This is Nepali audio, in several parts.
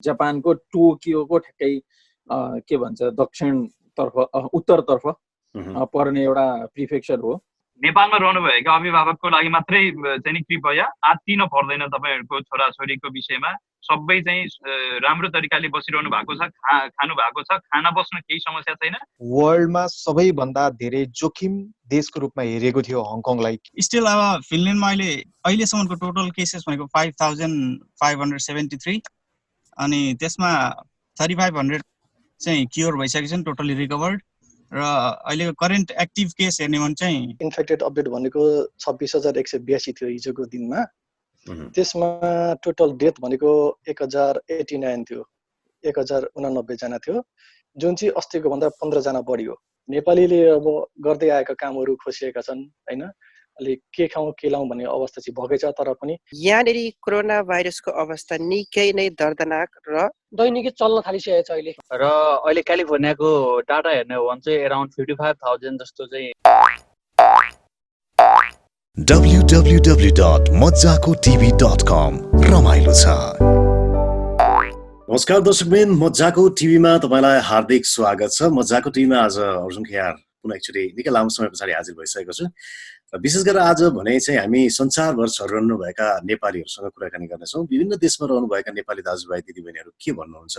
जापानको टोकियोको ठ्याक्कै के भन्छ दक्षिणतर्फ उत्तरतर्फ पर्ने एउटा प्रिफेक्चर हो। नेपालमा रहनुभएका अभिभावकको लागि मात्रै चाहिँ नि कृपया आत्तिन पर्दैन तपाईँहरूको छोराछोरीको विषयमा। सबै चाहिँ राम्रो तरिकाले बसिरहनु भएको छ, खानु भएको छ, खाना बस्न केही समस्या छैन। वर्ल्डमा सबैभन्दा धेरै जोखिम देशको रूपमा हेरेको थियो हङकङलाई। स्टिल अब फिनल्यान्डमा अहिलेसम्मको टोटल केसेस भनेको 5573 अनि त्यसमा 3500 चाहिँ क्योर भइसकेको छ, टोटली रिकभर्ड। र अहिलेको करेन्ट एक्टिभ केस हेर्ने भने चाहिँ इन्फेक्टेड अपडेट भनेको 26,182 थियो हिजोको दिनमा। त्यसमा टोटल डेथ भनेको 1089 थियो, 1089 जना थियो, जुन चाहिँ अस्तिको भन्दा 15 जना बढी हो। नेपालीले अब गर्दै आएका कामहरू खोसिएका छन् हैन, अलि के खाउँ के लाउँ भन्ने अवस्था चाहिँ भएकै छ। तर पनि यहाँनेरि कोरोना भाइरसको अवस्था निकै नै दर्दनाक र दैनिकै चल्न थालिसकेको छ अहिले। र अहिले क्यालिफोर्नियाको डाटा हेर्ने हो भने चाहिँ अराउन्ड 55,000 जस्तो चाहिँ। www.mojakotv.com रमाइलो छ। नमस्कार दर्शकबिन, मजाको टिभीमा तपाईँलाई हार्दिक स्वागत छ। मजाको टिभीमा आज अर्जुन खेयार पुनः एकचोटि निकै लामो समय पछाडि हाजिर भइसकेको छु। र विशेष गरेर आज भने चाहिँ हामी संसारभर छरिरहनुभएका नेपालीहरूसँग कुराकानी गर्नेछौँ। विभिन्न देशमा रहनुभएका नेपाली दाजुभाइ दिदीबहिनीहरू के भन्नुहुन्छ,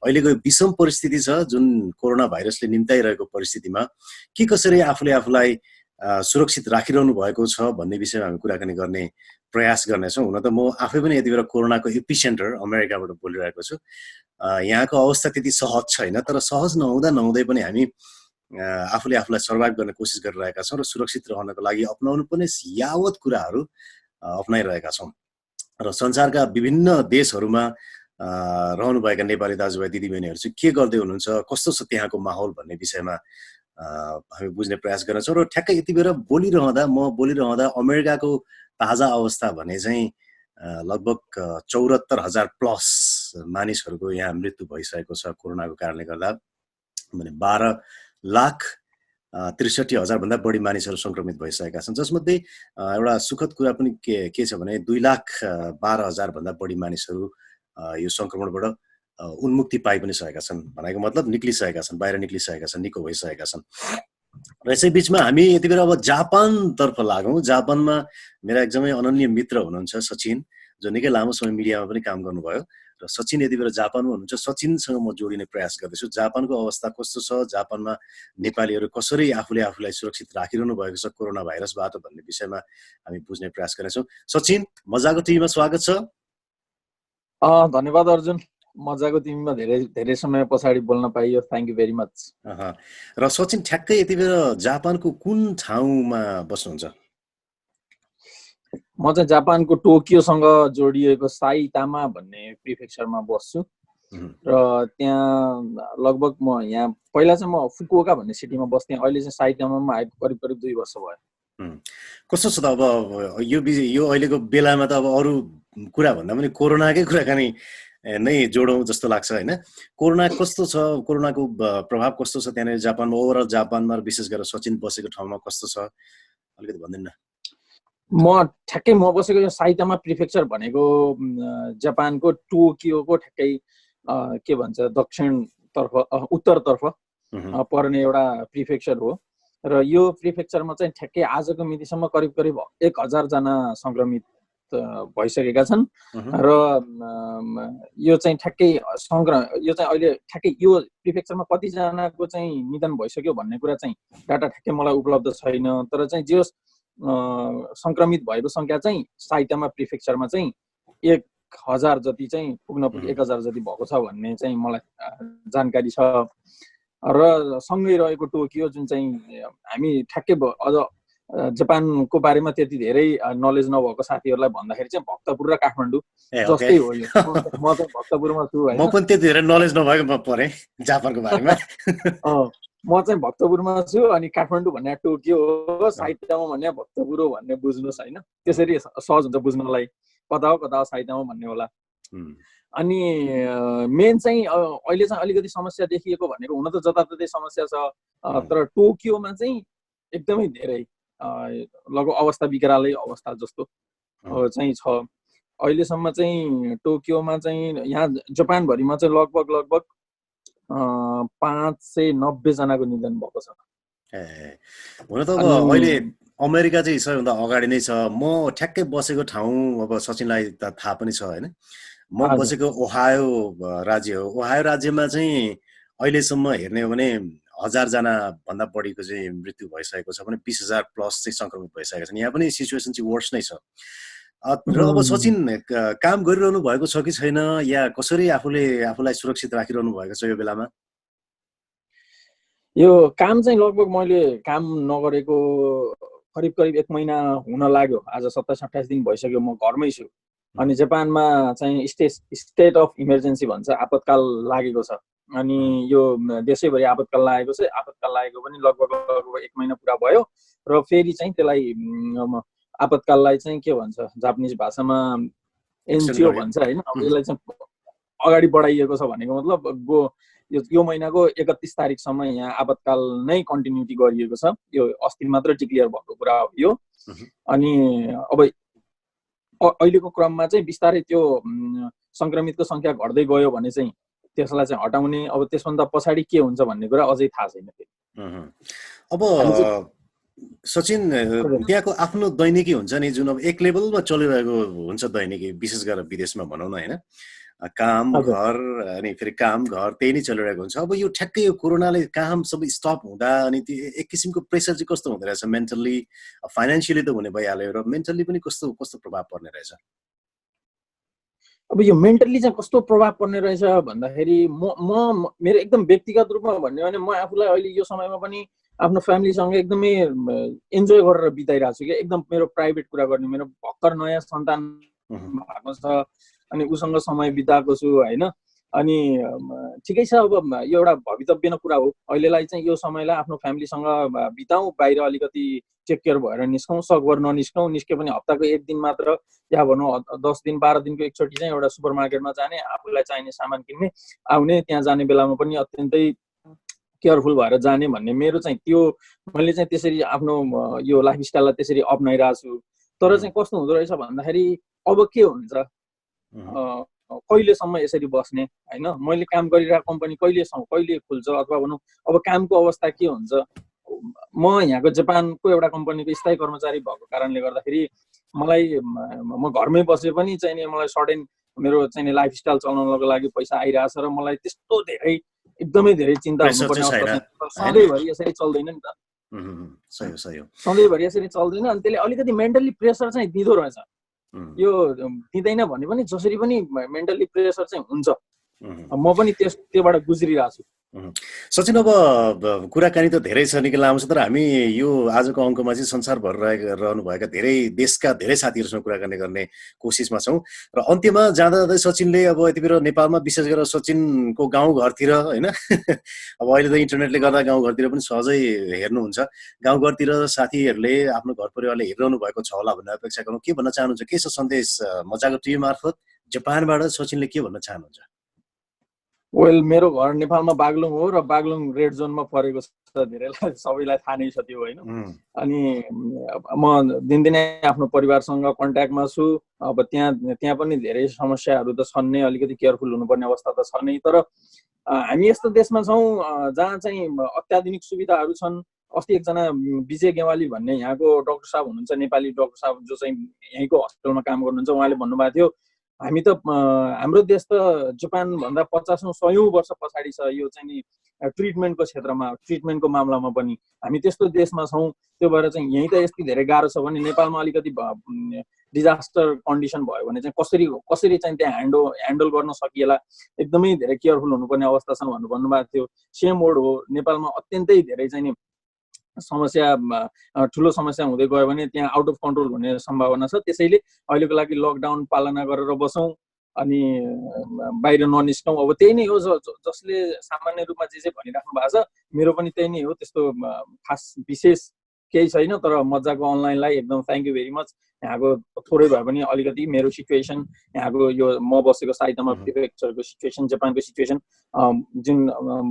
अहिलेको विषम परिस्थिति छ जुन कोरोना भाइरसले निम्ताइरहेको परिस्थितिमा के कसरी आफूले आफूलाई सुरक्षित राखिरहनु भएको छ भन्ने विषयमा हामी कुराकानी गर्ने प्रयास गर्नेछौँ। हुन त म आफै पनि यति बेला कोरोनाको एपिसेन्टर अमेरिकाबाट बोलिरहेको छु। यहाँको अवस्था त्यति सहज छैन, तर सहज नहुँदै पनि हामी आफूले आफूलाई सर्भाइभ गर्ने कोसिस गरिरहेका छौँ र सुरक्षित रहनको लागि अपनाउनु पर्ने यावत कुराहरू अपनाइरहेका छौँ। र संसारका विभिन्न देशहरूमा रहनुभएका नेपाली दाजुभाइ दिदीबहिनीहरू चाहिँ के गर्दै हुनुहुन्छ, कस्तो छ त्यहाँको माहौल भन्ने विषयमा हामी बुझ्ने प्रयास गर्नेछौँ। र ठ्याक्कै यति बेला म बोलिरहँदा अमेरिकाको ताजा अवस्था भने चाहिँ लगभग 74,000 प्लस मानिसहरूको यहाँ मृत्यु भइसकेको छ कोरोनाको कारणले गर्दा। भने 12,63,000 भन्दा बढी मानिसहरू संक्रमित भइसकेका छन्, जसमध्ये एउटा सुखद कुरा पनि के छ भने 2,12,000 भन्दा बढी मानिसहरू यो संक्रमणबाट उन्मुक्ति पाइ पनि सकेका छन्। भनेको मतलब निक्लिसकेका छन्, बाहिर निक्लिसकेका छन्, निको भइसकेका छन्। र यसै बिचमा हामी यति बेला अब जापानतर्फ लागौँ। जापानमा मेरा एकदमै अनन्य मित्र हुनुहुन्छ सचिन, जो निकै लामो समय मिडियामा पनि काम गर्नुभयो। र सचिन यति बेला जापानमा हुनुहुन्छ। सचिनसँग म जोडिने प्रयास गर्दैछु। जापानको अवस्था कस्तो छ, जापानमा नेपालीहरू कसरी आफूलाई सुरक्षित राखिरहनु भएको छ कोरोना भाइरसबाट भन्ने विषयमा हामी बुझ्ने प्रयास गर्नेछौँ। सचिन, मजाको टिभीमा स्वागत छ। धन्यवाद अर्जुन, मजाको टिभीमा धेरै समय पछाडि बोल्न पाइयो, थ्याङ्क यू भेरी मच। र सचिन, ठ्याक्कै यति बेला जापानको कुन ठाउँमा बस्नुहुन्छ? म चाहिँ जापानको टोकियोसँग जोडिएको साइतामा भन्ने प्रिफेक्चरमा बस्छु। र त्यहाँ लगभग म यहाँ पहिला चाहिँ म फुकुओका भन्ने सिटीमा बस्थेँ, अहिले चाहिँ साइतामामा आएको करिब 2 वर्ष भयो। कस्तो छ त अब यो अहिलेको बेलामा त अब अरू कुरा भन्दा पनि कोरोनाकै कुराकानी नै जोडौँ जस्तो लाग्छ होइन? कोरोना कस्तो छ, कोरोनाको प्रभाव कस्तो छ त्यहाँनिर जापानमा, ओभरअल जापानमा, विशेष गरेर सचिन बसेको ठाउँमा कस्तो छ अलिकति भनिदिनु न। म बसेको यो साइतामा प्रिफेक्चर भनेको जापानको टोकियोको ठ्याक्कै के भन्छ दक्षिणतर्फ उत्तरतर्फ पर्ने एउटा प्रिफेक्चर हो। र यो प्रिफेक्चरमा चाहिँ ठ्याक्कै आजको मितिसम्म करिब 1,000 जना संक्रमित भइसकेका छन्। र यो चाहिँ ठ्याक्कै यो चाहिँ अहिले ठ्याक्कै यो प्रिफेक्चरमा कतिजनाको चाहिँ निधन भइसक्यो भन्ने कुरा चाहिँ डाटा ठ्याक्कै मलाई उपलब्ध छैन। तर चाहिँ जे संक्रमित भएको संख्या चाहिँ साइतामा प्रिफेक्चरमा चाहिँ 1,000 जति चाहिँ पुग्न 1,000 जति भएको छ भन्ने चाहिँ मलाई जानकारी छ। र सँगै रहेको टोकियो जुन चाहिँ हामी ठ्याक्कै अझ जापानको बारेमा त्यति धेरै नलेज नभएको साथीहरूलाई भन्दाखेरि चाहिँ भक्तपुर र काठमाडौँ जस्तै हो यो। म चाहिँ भक्तपुरमा छु हैन, म पनि त्यति धेरै नलेज नभएको परे जापानको बारेमा। म चाहिँ भक्तपुरमा छु, अनि काठमाडौँ भन्ने टोकियो हो, साइतामा भन्ने भक्तपुर हो भन्ने बुझ्नुहोस् हैन। त्यसरी सहज हुन्छ बुझ्नलाई, कता हो साइतामा भन्ने होला। अनि मेन चाहिँ अहिले चाहिँ अलिकति समस्या देखिएको भनेको, हुन त जताततै समस्या छ, तर टोकियोमा चाहिँ एकदमै धेरै लगभग अवस्था विकरालै अवस्था जस्तो चाहिँ छ। अहिलेसम्म चाहिँ टोकियोमा चाहिँ यहाँ जापानभरिमा चाहिँ लगभग 590 जनाको निधन भएको छ। हुन त अब अहिले अमेरिका चाहिँ सबैभन्दा अगाडि नै छ। म ठ्याक्कै बसेको ठाउँ अब सचिनलाई त थाहा पनि छ होइन, म बसेको ओहायो राज्य हो। ओहायो राज्यमा चाहिँ अहिलेसम्म हेर्ने हो भने 1000 जना भन्दा बढीको चाहिँ मृत्यु भइसकेको छ भने 20,000 प्लस चाहिँ संक्रमित भइसकेको छ। यहाँ पनि सिचुएसन चाहिँ वर्स नै छ। र अब सचिन काम गरिरहनु भएको छ कि छैन, या कसरी आफूलाई सुरक्षित राखिरहनु भएको छ यो बेलामा? यो काम चाहिँ लगभग मैले काम नगरेको करिब 1 महिना हुन लाग्यो। आज 27-28 दिन भइसक्यो म घरमै छु। अनि जापानमा चाहिँ स्टेट अफ इमर्जेन्सी भन्छ, आपतकाल लागेको छ। अनि यो देशैभरि आपतकाल लागेको छ। आपतकाल लागेको पनि लगभग 1 महिना पुरा भयो र फेरि चाहिँ त्यसलाई आपतकाललाई चाहिँ के भन्छ जापानिज भाषामा एनजिओ भन्छ होइन। अब यसलाई चाहिँ अगाडि बढाइएको छ भनेको मतलब यो महिनाको 31 तारिकसम्म यहाँ आपतकाल नै कन्टिन्युटी गरिएको छ। यो अस्ति मात्र डिक्लेयर भएको कुरा हो यो। अनि अब अहिलेको क्रममा चाहिँ बिस्तारै त्यो संक्रमितको संख्या घट्दै गयो भने चाहिँ त्यसलाई चाहिँ हटाउने, अब त्यसभन्दा पछाडि के हुन्छ भन्ने कुरा अझै थाहा छैन। अब सचिन त्यहाँको आफ्नो दैनिकी हुन्छ नि, जुन अब एक लेभलमा चलिरहेको हुन्छ दैनिकी, विशेष गरेर विदेशमा भनौँ न होइन, काम घर अनि फेरि काम घर त्यही नै चलिरहेको हुन्छ। अब यो ठ्याक्कै यो कोरोनाले काम सबै स्टप हुँदा अनि त्यो एक किसिमको प्रेसर चाहिँ कस्तो हुँदो रहेछ मेन्टल्ली? फाइनेन्सियली त हुने भइहाल्यो, र मेन्टल्ली पनि कस्तो प्रभाव पर्ने रहेछ? अब यो मेन्टल्ली चाहिँ कस्तो प्रभाव पर्ने रहेछ भन्दाखेरि म मेरो एकदम व्यक्तिगत रूपमा भन्ने भने म आफूलाई अहिले यो समयमा पनि आफ्नो फ्यामिलीसँग एकदमै इन्जोय गरेर बिताइरहेको छु कि एकदम मेरो प्राइभेट कुरा गर्ने, मेरो भर्खर नयाँ सन्तान भएको छ अनि उसँग समय बिताएको छु होइन। अनि ठिकै छ, अब यो एउटा भवितव्य कुरा हो। अहिलेलाई चाहिँ यो समयलाई आफ्नो फ्यामिलीसँग बिताउँ, बाहिर अलिकति टेक केयर भएर निस्कौँ, सकभर ननिस्कौँ, निस्के पनि हप्ताको 1 दिन मात्र या भनौँ 10 दिन 12 दिनको एकचोटि चाहिँ एउटा सुपर मार्केटमा जाने, आफूलाई चाहिने सामान किन्ने, आउने, त्यहाँ जाने बेलामा पनि अत्यन्तै केयरफुल भएर जाने भन्ने मेरो चाहिँ त्यो मैले चाहिँ त्यसरी आफ्नो यो लाइफस्टाइललाई त्यसरी अप्नाइरहेको छु। तर चाहिँ कस्तो हुँदो रहेछ भन्दाखेरि अब के हुन्छ, कहिलेसम्म यसरी बस्ने होइन, मैले काम गरिरहेको कम्पनी कहिले खुल्छ, अथवा भनौँ अब कामको अवस्था के हुन्छ। म यहाँको जापानको एउटा कम्पनीको स्थायी कर्मचारी भएको कारणले गर्दाखेरि मलाई म घरमै बसे पनि चाहिँ मलाई सडन मेरो चाहिँ लाइफस्टाइल चलाउनको लागि पैसा आइरहेछ र मलाई त्यस्तो धेरै एकदमै धेरै चिन्ता हुनुपर्ने अवस्था सधैँभरि यसरी चल्दैन नि त। सधैँभरि यसरी चल्दैन। अनि त्यसले अलिकति मेन्टल्ली प्रेसर चाहिँ दिँदो रहेछ। यो दिँदैन भने पनि जसरी पनि मेन्टल्ली प्रेसर चाहिँ हुन्छ। म पनि त्योबाट गुज्रिरहेको छु। सचिन, अब कुराकानी त धेरै छ, निकै लामो छ, तर हामी यो आजको अङ्कमा चाहिँ संसारभर रहनुभएका धेरै देशका धेरै साथीहरूसँग कुराकानी गर्ने कोसिसमा छौँ। र अन्त्यमा जाँदा सचिनले अब यति बेला नेपालमा विशेष गरेर सचिनको गाउँघरतिर होइन अब अहिले त इन्टरनेटले गर्दा गाउँघरतिर पनि सहजै हेर्नुहुन्छ, गाउँघरतिर साथीहरूले आफ्नो घर परिवारले हेरिरहनु भएको छ होला भन्ने अपेक्षा गरौँ। के भन्न चाहनुहुन्छ? के छ सन्देश मजाको टिभी मार्फत जापानबाट सचिनले के भन्न चाहनुहुन्छ? वेल, मेरो घर नेपालमा बागलुङ हो र बागलुङ रेड जोनमा परेको छ, धेरैलाई सबैलाई थाहा नै छ त्यो होइन। अनि म दिनदिनै आफ्नो परिवारसँग कन्ट्याक्टमा छु। अब त्यहाँ पनि धेरै समस्याहरू त छन् नै, अलिकति केयरफुल हुनुपर्ने अवस्था त छ नै। तर हामी यस्तो देशमा छौँ जहाँ चाहिँ अत्याधुनिक सुविधाहरू छन्। अस्ति एकजना विजय गेवाली भन्ने यहाँको डाक्टर साहब हुनुहुन्छ, नेपाली डाक्टर साहब जो चाहिँ यहीँको हस्पिटलमा काम गर्नुहुन्छ, उहाँले भन्नुभएको थियो हामी त हाम्रो देश त जापानभन्दा 50-100 वर्ष पछाडि छ यो चाहिँ नि ट्रिटमेन्टको क्षेत्रमा, ट्रिटमेन्टको मामलामा पनि हामी त्यस्तो देशमा छौँ। त्यो भएर चाहिँ यहीँ त यति धेरै गाह्रो छ भने नेपालमा अलिकति डिजास्टर कन्डिसन भयो भने चाहिँ कसरी चाहिँ त्यहाँ ह्यान्डल गर्न सकिएला, एकदमै धेरै केयरफुल हुनुपर्ने अवस्था छ भन्नुभएको थियो। सेम वर्ड हो, नेपालमा अत्यन्तै धेरै चाहिँ नि ठुलो समस्या हुँदै गयो भने त्यहाँ आउट अफ कन्ट्रोल हुने सम्भावना छ। त्यसैले अहिलेको लागि लकडाउन पालना गरेर बसौँ अनि बाहिर ननिस्कौँ। अब त्यही नै हो जसले सामान्य रूपमा जे भनिराख्नु भएको छ, मेरो पनि त्यही नै हो। त्यस्तो खास विशेष केही छैन, तर मजाको अनलाइनलाई एकदम थ्याङ्क यू भेरी मच। यहाँको थोरै भए पनि अलिकति मेरो सिचुएसन, यहाँको यो म बसेको साइतामा प्रिफेक्चरको सिचुएसन, जापानको सिचुएसन जुन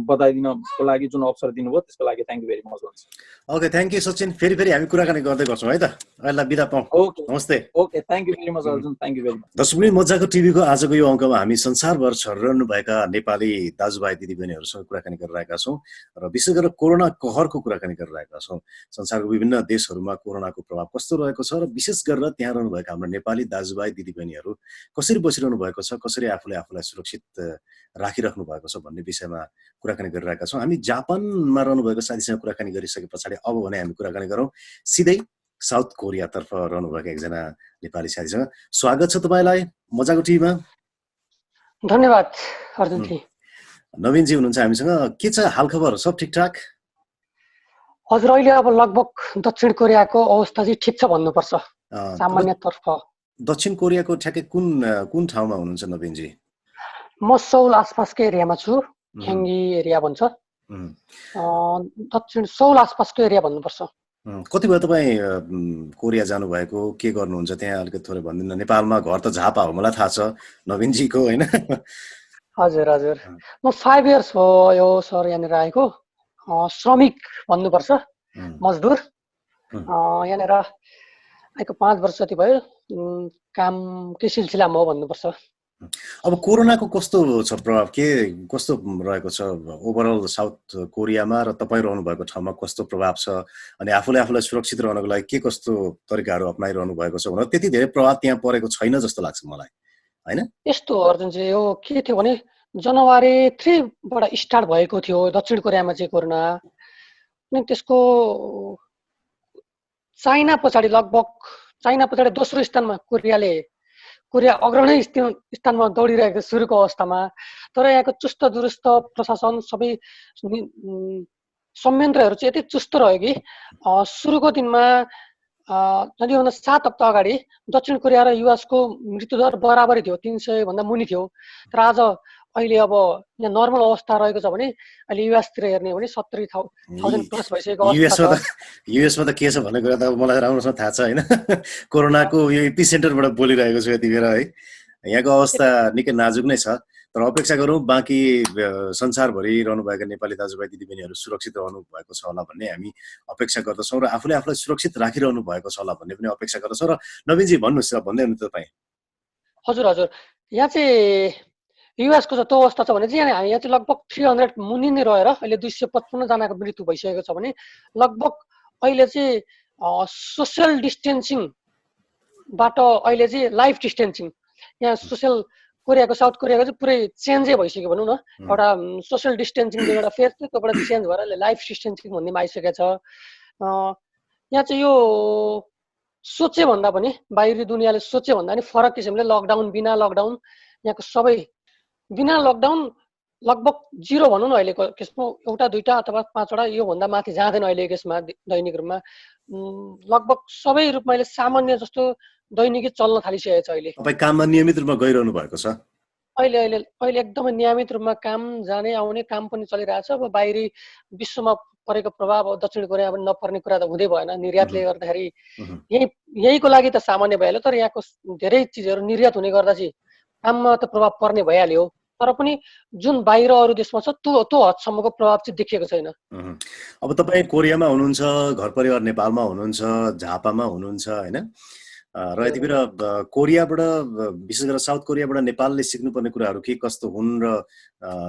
बताइदिनको लागि जुन अवसर दिनुभयो त्यसको लागि थ्याङ्क यू भेरी मच भन्छ। Okay, thank you Sachin. फेरि हामी कुराकानी गर्दै गर्छौँ है त। अहिले बिदा पाऊँ। ओके, नमस्ते। Okay, thank you very much Arjun, thank you very much. दर्शक मजाको टिभीको आजको यो अङ्कमा हामी संसारभर छरिरहनुभएका नेपाली दाजुभाइ दिदीबहिनीहरूसँग कुराकानी गरिरहेका छौँ र विशेष गरेर कोरोना कहरको कुराकानी गरिरहेका छौँ। संसारको विभिन्न देशहरूमा कोरोनाको प्रभाव कस्तो रहेको छ र विशेष गरेर त्यहाँ रहनुभएका हाम्रो नेपाली दाजुभाइ दिदीबहिनीहरू कसरी बसिरहनु भएको छ, कसरी आफूलाई सुरक्षित राखिराख्नु भएको छ भन्ने विषयमा कुराकानी गरिरहेका छौँ। हामी जापानमा रहनुभएको साथीसँग कुराकानी गरिसके पछाडि अब भने हामी कुराकानी गरौँ सिधै साउथ कोरियातर्फ रहनुभएका एकजना नेपाली साथीसँग। स्वागत छ तपाईँलाई मजाको टिभीमा। धन्यवाद अर्जुनजी। नवीनजी हुनुहुन्छ हामीसँग। के छ हालखबर, सब ठिकठाक? हजुर, अहिले अब लगभग दक्षिण कोरियाको अवस्था चाहिँ ठिक छ भन्नुपर्छ सामान्यतर्फ। दक्षिण कोरियाको ठ्याक्कै कुन ठाउँमा हुनुहुन्छ नवीनजी? म सौल आसपासकै एरियामा छु, ख्याङ्गी एरिया भन्छ। दक्षिण सौल आसपासको एरिया भन्नुपर्छ। कति भयो तपाईँ कोरिया जानुभएको, के गर्नुहुन्छ त्यहाँ अलिकति थोरै भनिदिनु। नेपालमा घर त झापा हो मलाई थाहा छ नवीनजीको, होइन? हजुर हजुर, म 5 इयर्स भयो सर यहाँनिर आएको। श्रमिक भन्नुपर्छ, मजदुर। यहाँनिर आएको 5 वर्ष जति भयो, कामकै सिलसिलामा हो भन्नुपर्छ। अब कोरोनाको कस्तो छ प्रभाव, के कस्तो रहेको छ ओभरअल साउथ कोरियामा र तपाईँ रहनुभएको ठाउँमा कस्तो प्रभाव छ, अनि आफूलाई सुरक्षित रहनको लागि के कस्तो तरिकाहरू अप्नाइरहनु भएको छ भनेर? त्यति धेरै प्रभाव त्यहाँ परेको छैन जस्तो लाग्छ मलाई, होइन? यस्तो अर्जुन चाहिँ यो के थियो भने जनवरी 3बाट स्टार्ट भएको थियो दक्षिण कोरियामा चाहिँ कोरोना, अनि त्यसको चाइना पछाडि दोस्रो स्थानमा कोरिया अग्रणी स्थानमा दौडिरहेको सुरुको अवस्थामा। तर यहाँको चुस्त दुरुस्त प्रशासन सबै संयन्त्रहरू चाहिँ यति चुस्त रह्यो कि सुरुको दिनमा योभन्दा 7 हप्ता अगाडि दक्षिण कोरिया र युएसको मृत्युदर बराबरै थियो, 300 भन्दा मुनि थियो। तर आज अहिले अब यहाँ नर्मल अवस्था रहेको छ भने अहिले युएसतिर हेर्ने हो भने 70,000 प्लस भइसकेको अवस्था छ। युएसमा त के छ भन्ने कुरा त मलाई राम्रोसँग थाहा छ, होइन? कोरोनाको यो एपिसेन्टरबाट बोलिरहेको छु यति बेर, है? यहाँको अवस्था निकै नाजुक नै छ। तर अपेक्षा गरौँ बाँकी संसारभरि रहनुभएका नेपाली दाजुभाइ दिदीबहिनीहरू सुरक्षित रहनु भएको छ होला भन्ने हामी अपेक्षा गर्दछौँ र आफूलाई सुरक्षित राखिरहनु भएको छ होला भन्ने पनि अपेक्षा गर्दछौँ। र नवीनजी भन्नुहोस्, भन्दै हुनु तपाईँ। हजुर हजुर, यहाँ चाहिँ युएसको त अवस्था छ भने चाहिँ यहाँ चाहिँ लगभग 300 मुनि नै रहेर अहिले 255 जनाको मृत्यु भइसकेको छ भने लगभग अहिले चाहिँ सोसियल डिस्टेन्सिङबाट अहिले चाहिँ लाइफ डिस्टेन्सिङ, यहाँ कोरियाको साउथ कोरियाको चाहिँ पुरै चेन्जै भइसक्यो भनौँ न। एउटा सोसियल डिस्टेन्सिङ एउटा फेज थियो, त्योबाट चेन्ज भएर अहिले लाइफ डिस्टेन्सिङ भन्नेमा आइसकेको छ। यहाँ चाहिँ यो सोचे भन्दा पनि बाहिरी दुनियाँले सोचे भन्दा पनि फरक किसिमले लकडाउन बिना लकडाउन यहाँको सबै बिना लकडाउन लगभग 0 भनौँ न अहिलेको केसमा, 1, 2 अथवा 5वटा, योभन्दा माथि जाँदैन अहिले केसमा दैनिक रूपमा। लगभग सबै रूपमा अहिले सामान्य जस्तो दैनिकी चल्न थालिसकेको छ। अहिले तपाईँ काममा नियमित रूपमा गइरहनु भएको छ? अहिले एकदमै नियमित रूपमा काम जाने आउने काम पनि चलिरहेछ। अब बाहिरी विश्वमा परेको प्रभाव दक्षिण कोरिया पनि नपर्ने कुरा त हुँदै भएन। निर्यातले गर्दाखेरि यहीको लागि त सामान्य भइहाल्यो, तर यहाँको धेरै चिजहरू निर्यात हुने गर्दा चाहिँ काममा त प्रभाव पर्ने भइहाल्यो। तर पनि जुन बाहिर अरू देशमा छ त्यो हदसम्मको प्रभाव चाहिँ देखिएको छैन। अब तपाईँ कोरियामा हुनुहुन्छ, घर परिवार नेपालमा हुनुहुन्छ, झापामा हुनुहुन्छ, होइन? र यति बेला कोरियाबाट विशेष गरेर साउथ कोरियाबाट नेपालले सिक्नुपर्ने कुराहरू के कस्तो हुन् र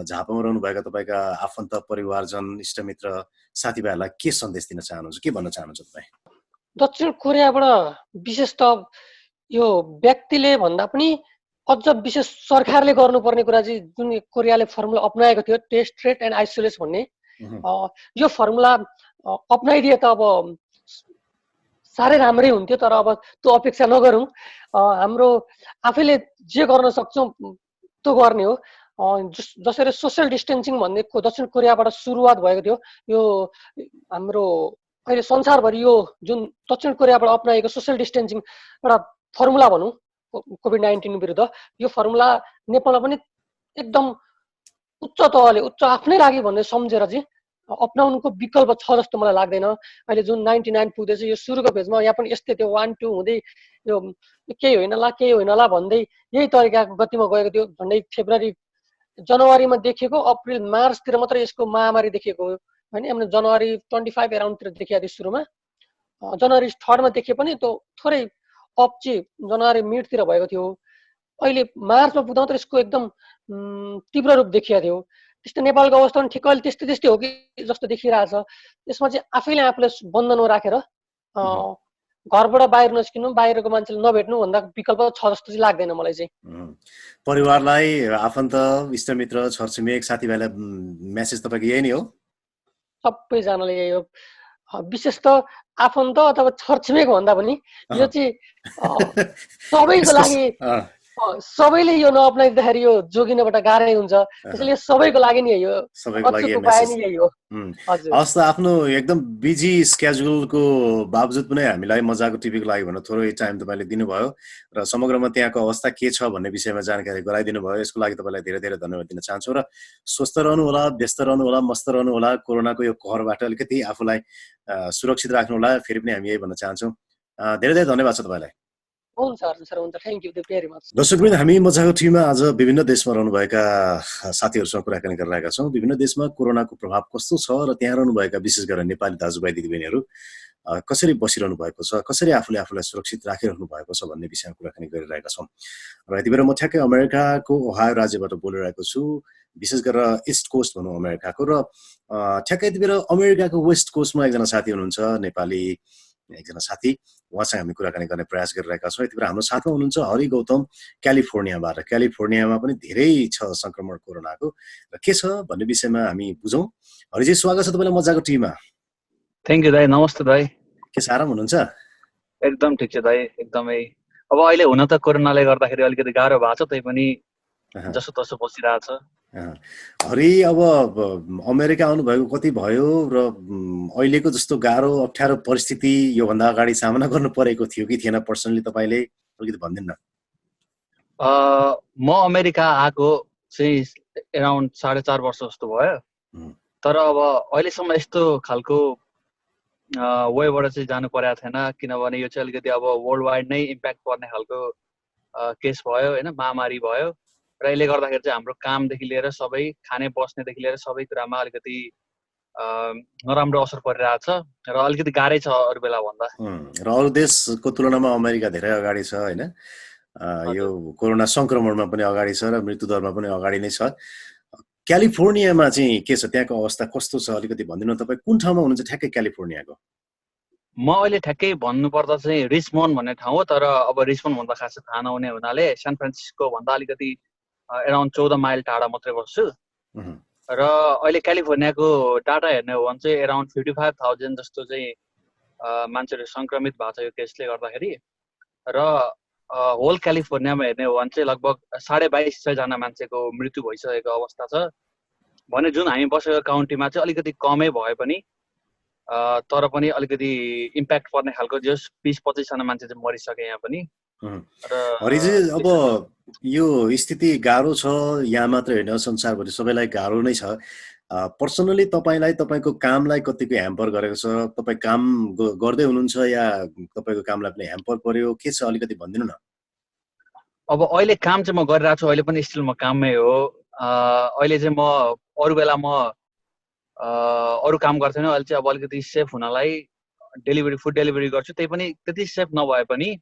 झापामा रहनुभएका तपाईँका आफन्त परिवारजन इष्टमित्र साथीभाइहरूलाई के सन्देश दिन चाहनुहुन्छ, के भन्न चाहनुहुन्छ तपाईँ? दक्षिण कोरियाबाट विशेष त यो व्यक्तिले भन्दा पनि अझ विशेष सरकारले गर्नुपर्ने कुरा चाहिँ जुन कोरियाले फर्मुला अपनाएको थियो, टेस्ट, ट्रेट एन्ड आइसोलेट भन्ने, यो फर्मुला अपनाइदिए त अब साह्रै राम्रै हुन्थ्यो। तर अब त्यो अपेक्षा नगरौँ, हाम्रो आफैले जे गर्न सक्छौँ त्यो गर्ने हो। जसरी सोसियल डिस्टेन्सिङ भन्ने दक्षिण कोरियाबाट सुरुवात भएको थियो, यो हाम्रो अहिले संसारभरि यो जुन दक्षिण कोरियाबाट अपनाएको सोसियल डिस्टेन्सिङ एउटा फर्मुला भनौँ कोभिड-19 विरुद्ध, यो फर्मुला नेपालमा पनि एकदम उच्च तहले आफ्नै लागि भन्ने सम्झेर चाहिँ अपनाउनुको विकल्प छ जस्तो मलाई लाग्दैन। अहिले जुन 99 पुग्दैछ यो सुरुको पेजमा यहाँ पनि यस्तै थियो 1 2 हुँदै यो केही होइन ला भन्दै यही तरिकाको गतिमा गएको थियो। झन्डै फेब्रुअरी जनवरीमा देखिएको अप्रिल मार्चतिर मात्रै यसको महामारी देखिएको हो होइन। जनवरी 25 एराउन्डतिर देखिएको थियो सुरुमा। जनवरी 3 मा देखिए पनि त्यो थोरै अप चाहिँ जनवरी मिडतिर भएको थियो। अहिले मार्चमा पुग्दा मात्र यसको एकदम तीव्र रूप देखिएको थियो। त्यस्तै नेपालको अवस्था पनि ठिक अहिले त्यस्तै हो कि जस्तो देखिरहेछ। यसमा चाहिँ आफैले आफूलाई बन्धनमा राखेर घरबाट बाहिर नस्किनु, बाहिरको मान्छेले नभेट्नु भन्दा विकल्प छ जस्तो चाहिँ लाग्दैन मलाई चाहिँ। परिवारलाई, आफन्त, इष्टमित्र, छरछिमेक, साथीभाइलाई मेसेज तपाईँको यही नै हो? सबैजनाले यही हो। विशेष त आफन्त अथवा छरछिमेक भन्दा पनि यो चाहिँ सबैको लागि सबैले यो नअप्नाइदिँदाखेरि यो जोगिनबाट गाह्रै हुन्छ। त्यसैले सबैको लागि नि यो सबैको लागि उपाय नि यही हो। हस् त, आफ्नो एकदम बिजी स्केड्युलको बावजुद पनि हामीलाई मजाको टिभीको लागि भनेर थोरै टाइम तपाईँले दिनुभयो र समग्रमा त्यहाँको अवस्था के छ भन्ने विषयमा जानकारी गराइदिनु भयो। यसको लागि तपाईँलाई धेरै धेरै धन्यवाद दिन चाहन्छु र स्वस्थ रहनु होला, व्यस्त रहनु होला, मस्त रहनु होला। कोरोनाको यो कहरबाट अलिकति आफूलाई सुरक्षित राख्नु होला। फेरि पनि हामी यही भन्न चाहन्छौँ। धेरै धेरै धन्यवाद छ तपाईँलाई। हुन्छ सर, हुन्छ। Thank you very much. दर्शकवृन्द, हामी मजाको टिममा आज विभिन्न देशमा रहनुभएका साथीहरूसँग कुराकानी गरिरहेका छौँ। विभिन्न देशमा कोरोनाको प्रभाव कस्तो छ र त्यहाँ रहनुभएका विशेष गरेर नेपाली दाजुभाइ दिदीबहिनीहरू कसरी बसिरहनु भएको छ, कसरी आफूले आफूलाई सुरक्षित राखिरहनु भएको छ भन्ने विषयमा कुराकानी गरिरहेका छौँ। र यति बेला म ठ्याक्कै अमेरिकाको ओहायो राज्यबाट बोलिरहेको छु, विशेष गरेर इस्ट कोस्ट भनौँ अमेरिकाको। र ठ्याक्कै यति बेला अमेरिकाको वेस्ट कोस्टमा एकजना साथी हुनुहुन्छ, नेपाली एकजना साथी, उहाँसँग हामी कुराकानी गर्ने प्रयास गरिरहेका छौँ। यति बेला हाम्रो साथमा हुनुहुन्छ हरि गौतम क्यालिफोर्नियाबाट। क्यालिफोर्नियामा पनि धेरै छ संक्रमण कोरोनाको र के छ भन्ने विषयमा हामी बुझौँ। हरिजी, स्वागत छ तपाईँलाई मजाको टिममा। थ्याङ्क यू दाइ। नमस्ते दाइ। के छ, आराम हुनुहुन्छ? एकदम ठिक छ दाइ, एकदमै। अब अहिले हुन त कोरोनाले गर्दाखेरि अलिकति गाह्रो भएको छ, तै पनि जसो तसो बसिरहेछ। हरि, अब अमेरिका आउनुभएको कति भयो र अहिलेको जस्तो गाह्रो अप्ठ्यारो परिस्थिति योभन्दा अगाडि सामना गर्नु परेको थियो कि थिएन पर्सनली, तपाईँले अलिकति भनिदिनु न। म अमेरिका आएको चाहिँ एराउन्ड 4.5 वर्ष जस्तो भयो। तर अब अहिलेसम्म यस्तो खालको वेबाट चाहिँ जानु परेको थिएन, किनभने यो चाहिँ अलिकति अब वर्ल्ड वाइड नै इम्प्याक्ट पर्ने खालको केस भयो होइन, महामारी भयो। र यसले गर्दाखेरि चाहिँ हाम्रो कामदेखि लिएर सबै खाने बस्नेदेखि लिएर सबै कुरामा अलिकति नराम्रो असर परिरहेछ र अलिकति गाह्रै छ अरू बेला भन्दा। र अरू देशको तुलनामा अमेरिका धेरै अगाडि छ होइन, यो कोरोना संक्रमणमा पनि अगाडि छ र मृत्युदरमा पनि अगाडि नै छ। क्यालिफोर्नियामा चाहिँ के छ, त्यहाँको अवस्था कस्तो छ अलिकति भनिदिनु। तपाईँ कुन ठाउँमा हुनुहुन्छ ठ्याक्कै क्यालिफोर्नियाको? म अहिले ठ्याक्कै भन्नुपर्दा चाहिँ रिचमन्ड भन्ने ठाउँ हो, तर अब रिचमन्ड भन्दा खासै थाहा नहुने हुनाले सान फ्रान्सिस्को भन्दा अलिकति एराउन्ड 14 माइल टाढा मात्रै बस्छु। र अहिले क्यालिफोर्नियाको डाटा हेर्ने हो भने चाहिँ एराउन्ड 55,000 जस्तो चाहिँ मान्छेहरू सङ्क्रमित भएको छ यो केसले गर्दाखेरि। र होल क्यालिफोर्नियामा हेर्ने हो भने चाहिँ लगभग 2250 जना मान्छेको मृत्यु भइसकेको अवस्था छ भने जुन हामी बसेको काउन्टीमा चाहिँ अलिकति कमै भए पनि तर पनि अलिकति इम्प्याक्ट पर्ने खालको जस 20-25 जना मान्छे चाहिँ मरिसके यहाँ पनि। हरिजी, अब यो स्थिति गाह्रो छ, यहाँ मात्रै होइन संसारभरि सबैलाई गाह्रो नै छ। पर्सनली तपाईँलाई तपाईँको कामलाई कतिको ह्याम्पर गरेको छ? तपाईँ काम गर्दै हुनुहुन्छ या तपाईँको कामलाई पनि ह्याम्पर पर्यो, के छ अलिकति भनिदिनु न। अब अहिले काम चाहिँ म गरिरहेको छु, अहिले पनि स्टिल म काममै हो। अहिले चाहिँ म अरू बेला म अरू काम गर्थेन, अहिले चाहिँ अब अलिकति सेफ हुनलाई फुड डेलिभरी गर्छु। त्यही पनि त्यति सेफ नभए पनि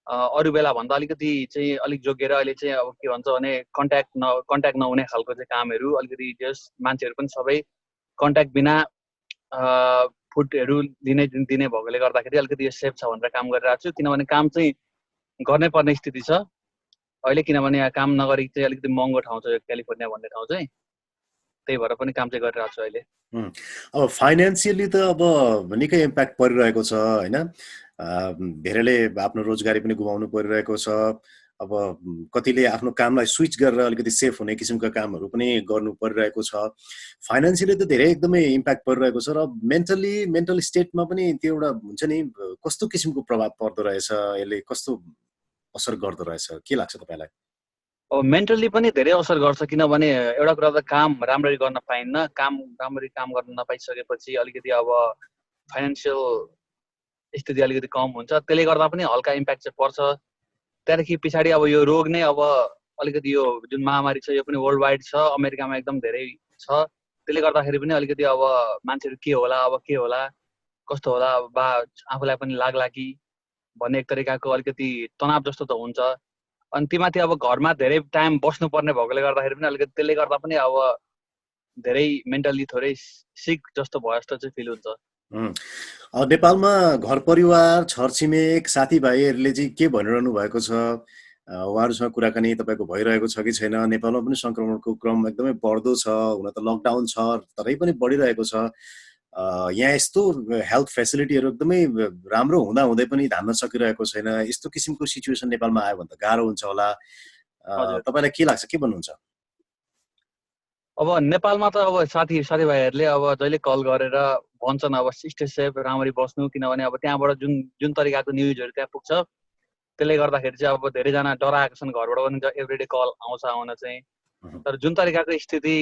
अरू बेला भन्दा अलिकति चाहिँ अलिक जोगिएर अहिले चाहिँ अब के भन्छ भने कन्ट्याक्ट नहुने खालको चाहिँ कामहरू अलिकति जस मान्छेहरू पनि सबै कन्ट्याक्ट बिना फुडहरू दिने भएकोले गर्दाखेरि अलिकति यो सेफ छ भनेर काम गरिरहेको छु। किनभने काम चाहिँ गर्नै पर्ने स्थिति छ अहिले, किनभने यहाँ काम नगरी चाहिँ अलिकति महँगो ठाउँ छ यो क्यालिफोर्निया भन्ने ठाउँ चाहिँ, त्यही भएर पनि काम चाहिँ गरिरहेको छु अहिले। अब फाइनेन्सियली त अब निकै इम्प्याक्ट परिरहेको छ होइन, धेरैले आफ्नो रोजगारी पनि गुमाउनु परिरहेको छ। अब कतिले आफ्नो कामलाई स्विच गरेर अलिकति सेफ हुने किसिमका कामहरू पनि गर्नु परिरहेको छ। फाइनेन्सियली त धेरै एकदमै इम्प्याक्ट परिरहेको छ र मेन्टल स्टेटमा पनि त्यो एउटा हुन्छ नि, कस्तो किसिमको प्रभाव पर्दो रहेछ, यसले कस्तो असर गर्दो रहेछ, के लाग्छ तपाईँलाई? अब मेन्टल्ली पनि धेरै असर गर्छ, किनभने एउटा कुरा त काम राम्ररी गर्न पाइन्न, राम्ररी काम गर्न नपाइसकेपछि अलिकति अब फाइनेन्सियल स्थिति अलिकति कम हुन्छ, त्यसले गर्दा पनि हल्का इम्प्याक्ट चाहिँ पर्छ। त्यहाँदेखि पछाडि अब यो रोग नै अब अलिकति यो जुन महामारी छ यो पनि वर्ल्ड वाइड छ, अमेरिकामा एकदम धेरै छ, त्यसले गर्दाखेरि पनि अलिकति अब मान्छेहरू के होला अब के होला कस्तो होला बा आफूलाई पनि लाग्ला कि भन्ने एक तरिकाको अलिकति तनाव जस्तो त हुन्छ। अनि तीमाथि अब घरमा धेरै टाइम बस्नुपर्ने भएकोले गर्दाखेरि पनि अलिकति त्यसले गर्दा पनि अब धेरै मेन्टल्ली थोरै सिक जस्तो भयो जस्तो चाहिँ फिल हुन्छ। नेपालमा घर परिवार छरछिमेक साथीभाइहरूले चाहिँ के भनिरहनु भएको छ, उहाँहरूसँग कुराकानी तपाईँको भइरहेको छ कि छैन? नेपालमा पनि संक्रमणको क्रम एकदमै बढ्दो छ, हुन त लकडाउन छ तरै पनि बढिरहेको छ। यहाँ यस्तो हेल्थ फेसिलिटीहरू एकदमै राम्रो हुँदै पनि धान्न सकिरहेको छैन। यस्तो किसिमको सिचुएसन नेपालमा आयो भने त गाह्रो हुन्छ होला। तपाईँलाई के लाग्छ, के भन्नुहुन्छ? अब नेपालमा त अब साथीभाइहरूले अब जहिले कल गरेर भन्छन् अब स्टे सेफ, राम्ररी बस्नु, किनभने अब त्यहाँबाट जुन तरिकाको न्युजहरू त्यहाँ पुग्छ त्यसले गर्दाखेरि चाहिँ अब धेरैजना डराएका छन्, घरबाट पनि एभ्रिडे कल आउन चाहिँ। तर जुन तरिकाको स्थिति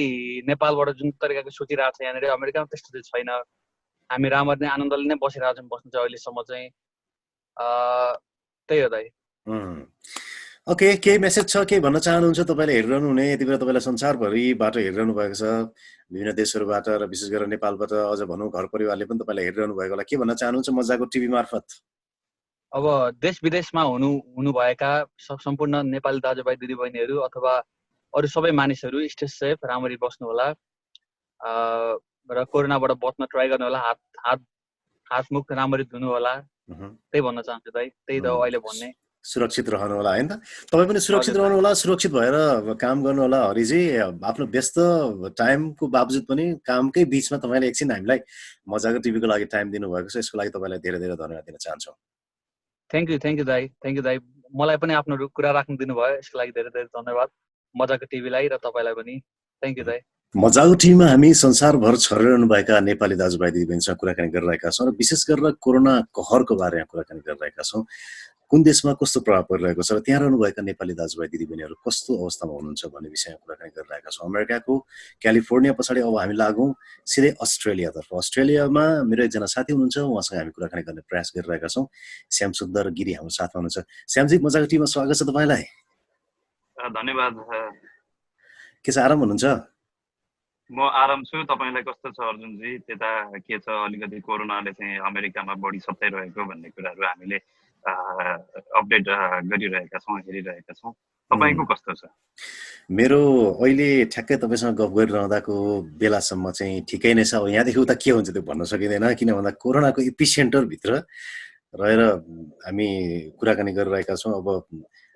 नेपालबाट जुन तरिकाको सोचिरहेको छ यहाँनिर अमेरिकामा त्यस्तो चाहिँ छैन। हामी राम्ररी नै आनन्दले नै बसिरहेको छौँ बस्नु चाहिँ अहिलेसम्म चाहिँ। त्यही हो दाइ। ओके, केही मेसेज छ, केही भन्न चाहनुहुन्छ? तपाईँले हेरिरहनु हुने यति बेला तपाईँलाई संसारभरिबाट हेरिरहनु भएको छ, विभिन्न देशहरूबाट र विशेष गरेर नेपालबाट, अझ भनौँ घर परिवारले पनि तपाईँलाई हेरिरहनु भएको होला। के भन्न चाहनुहुन्छ मजाको टिभी मार्फत? अब देश विदेशमा हुनुभएका सम्पूर्ण नेपाली दाजुभाइ दिदीबहिनीहरू अथवा अरू सबै मानिसहरू स्टे सेफ, राम्ररी बस्नु होला र कोरोनाबाट बच्न ट्राई गर्नु होला, हात मुख राम्ररी धुनु होला। त्यही भन्न चाहन्छु दाइ, त्यही त अहिले भन्ने। सुरक्षित रहनु होला हैन त? तपाईँ पनि सुरक्षित रहनु होला, सुरक्षित भएर काम गर्नु होला। हरिजी, आफ्नो व्यस्त टाइमको बावजुद पनि कामकै बिचमा तपाईँले एकछिन हामीलाई मजाको टिभीको लागि टाइम दिनुभएको छ, यसको लागि तपाईँलाई धेरै धेरै धन्यवाद दिन चाहन्छौँ। थ्याङ्क यू दाइ। मलाई पनि आफ्नो कुरा राख्न दिनुभयो, यसको लागि धेरै धेरै धन्यवाद मजाको टिभीलाई र तपाईँलाई पनि। थ्याङ्क यू दाइ। मजाको टिभीमा हामी संसारभर छरिरहनुभएका नेपाली दाजुभाइ दिदीबहिनीसँग कुराकानी गरिरहेका छौँ र विशेष गरेर कोरोना कहरको बारेमा कुराकानी गरिरहेका छौँ। कुन देशमा कस्तो प्रभाव परिरहेको छ र त्यहाँ रहनुभएका नेपाली दाजुभाइ दिदीबहिनीहरू कस्तो अवस्थामा हुनुहुन्छ भन्ने विषयमा कुराकानी गरिरहेका छौँ। अमेरिकाको क्यालिफोर्निया पछाडि अब हामी लागौँ सिधै अस्ट्रेलियातर्फ। अस्ट्रेलियामा मेरो एकजना साथी हुनुहुन्छ, उहाँसँग हामी कुराकानी गर्ने प्रयास गरिरहेका छौँ। श्यामसुन्दर गिरी हाम्रो साथमा हुनुहुन्छ। श्यामजी, मजाको टिभीमा स्वागत छ तपाईँलाई। धन्यवाद। के छ, आराम हुनुहुन्छ? म आराम छु। तपाईँलाई कस्तो छ अर्जुनजी? त्यता के छ? अलिकति कोरोनाले चाहिँ अमेरिकामा बढी सताइरहेको भन्ने कुराहरू हामीले अपडेट गरिरहेका छौँ, हेरिरहेका छौँ। तपाईँको कस्तो छ? मेरो अहिले ठ्याक्कै तपाईँसँग गफ गरिरहँदाको बेलासम्म चाहिँ ठिकै नै छ। अब यहाँदेखि उता के हुन्छ त्यो भन्न सकिँदैन, किन भन्दा कोरोनाको एपिसेन्टरभित्र रहेर हामी कुराकानी गरिरहेका छौँ। अब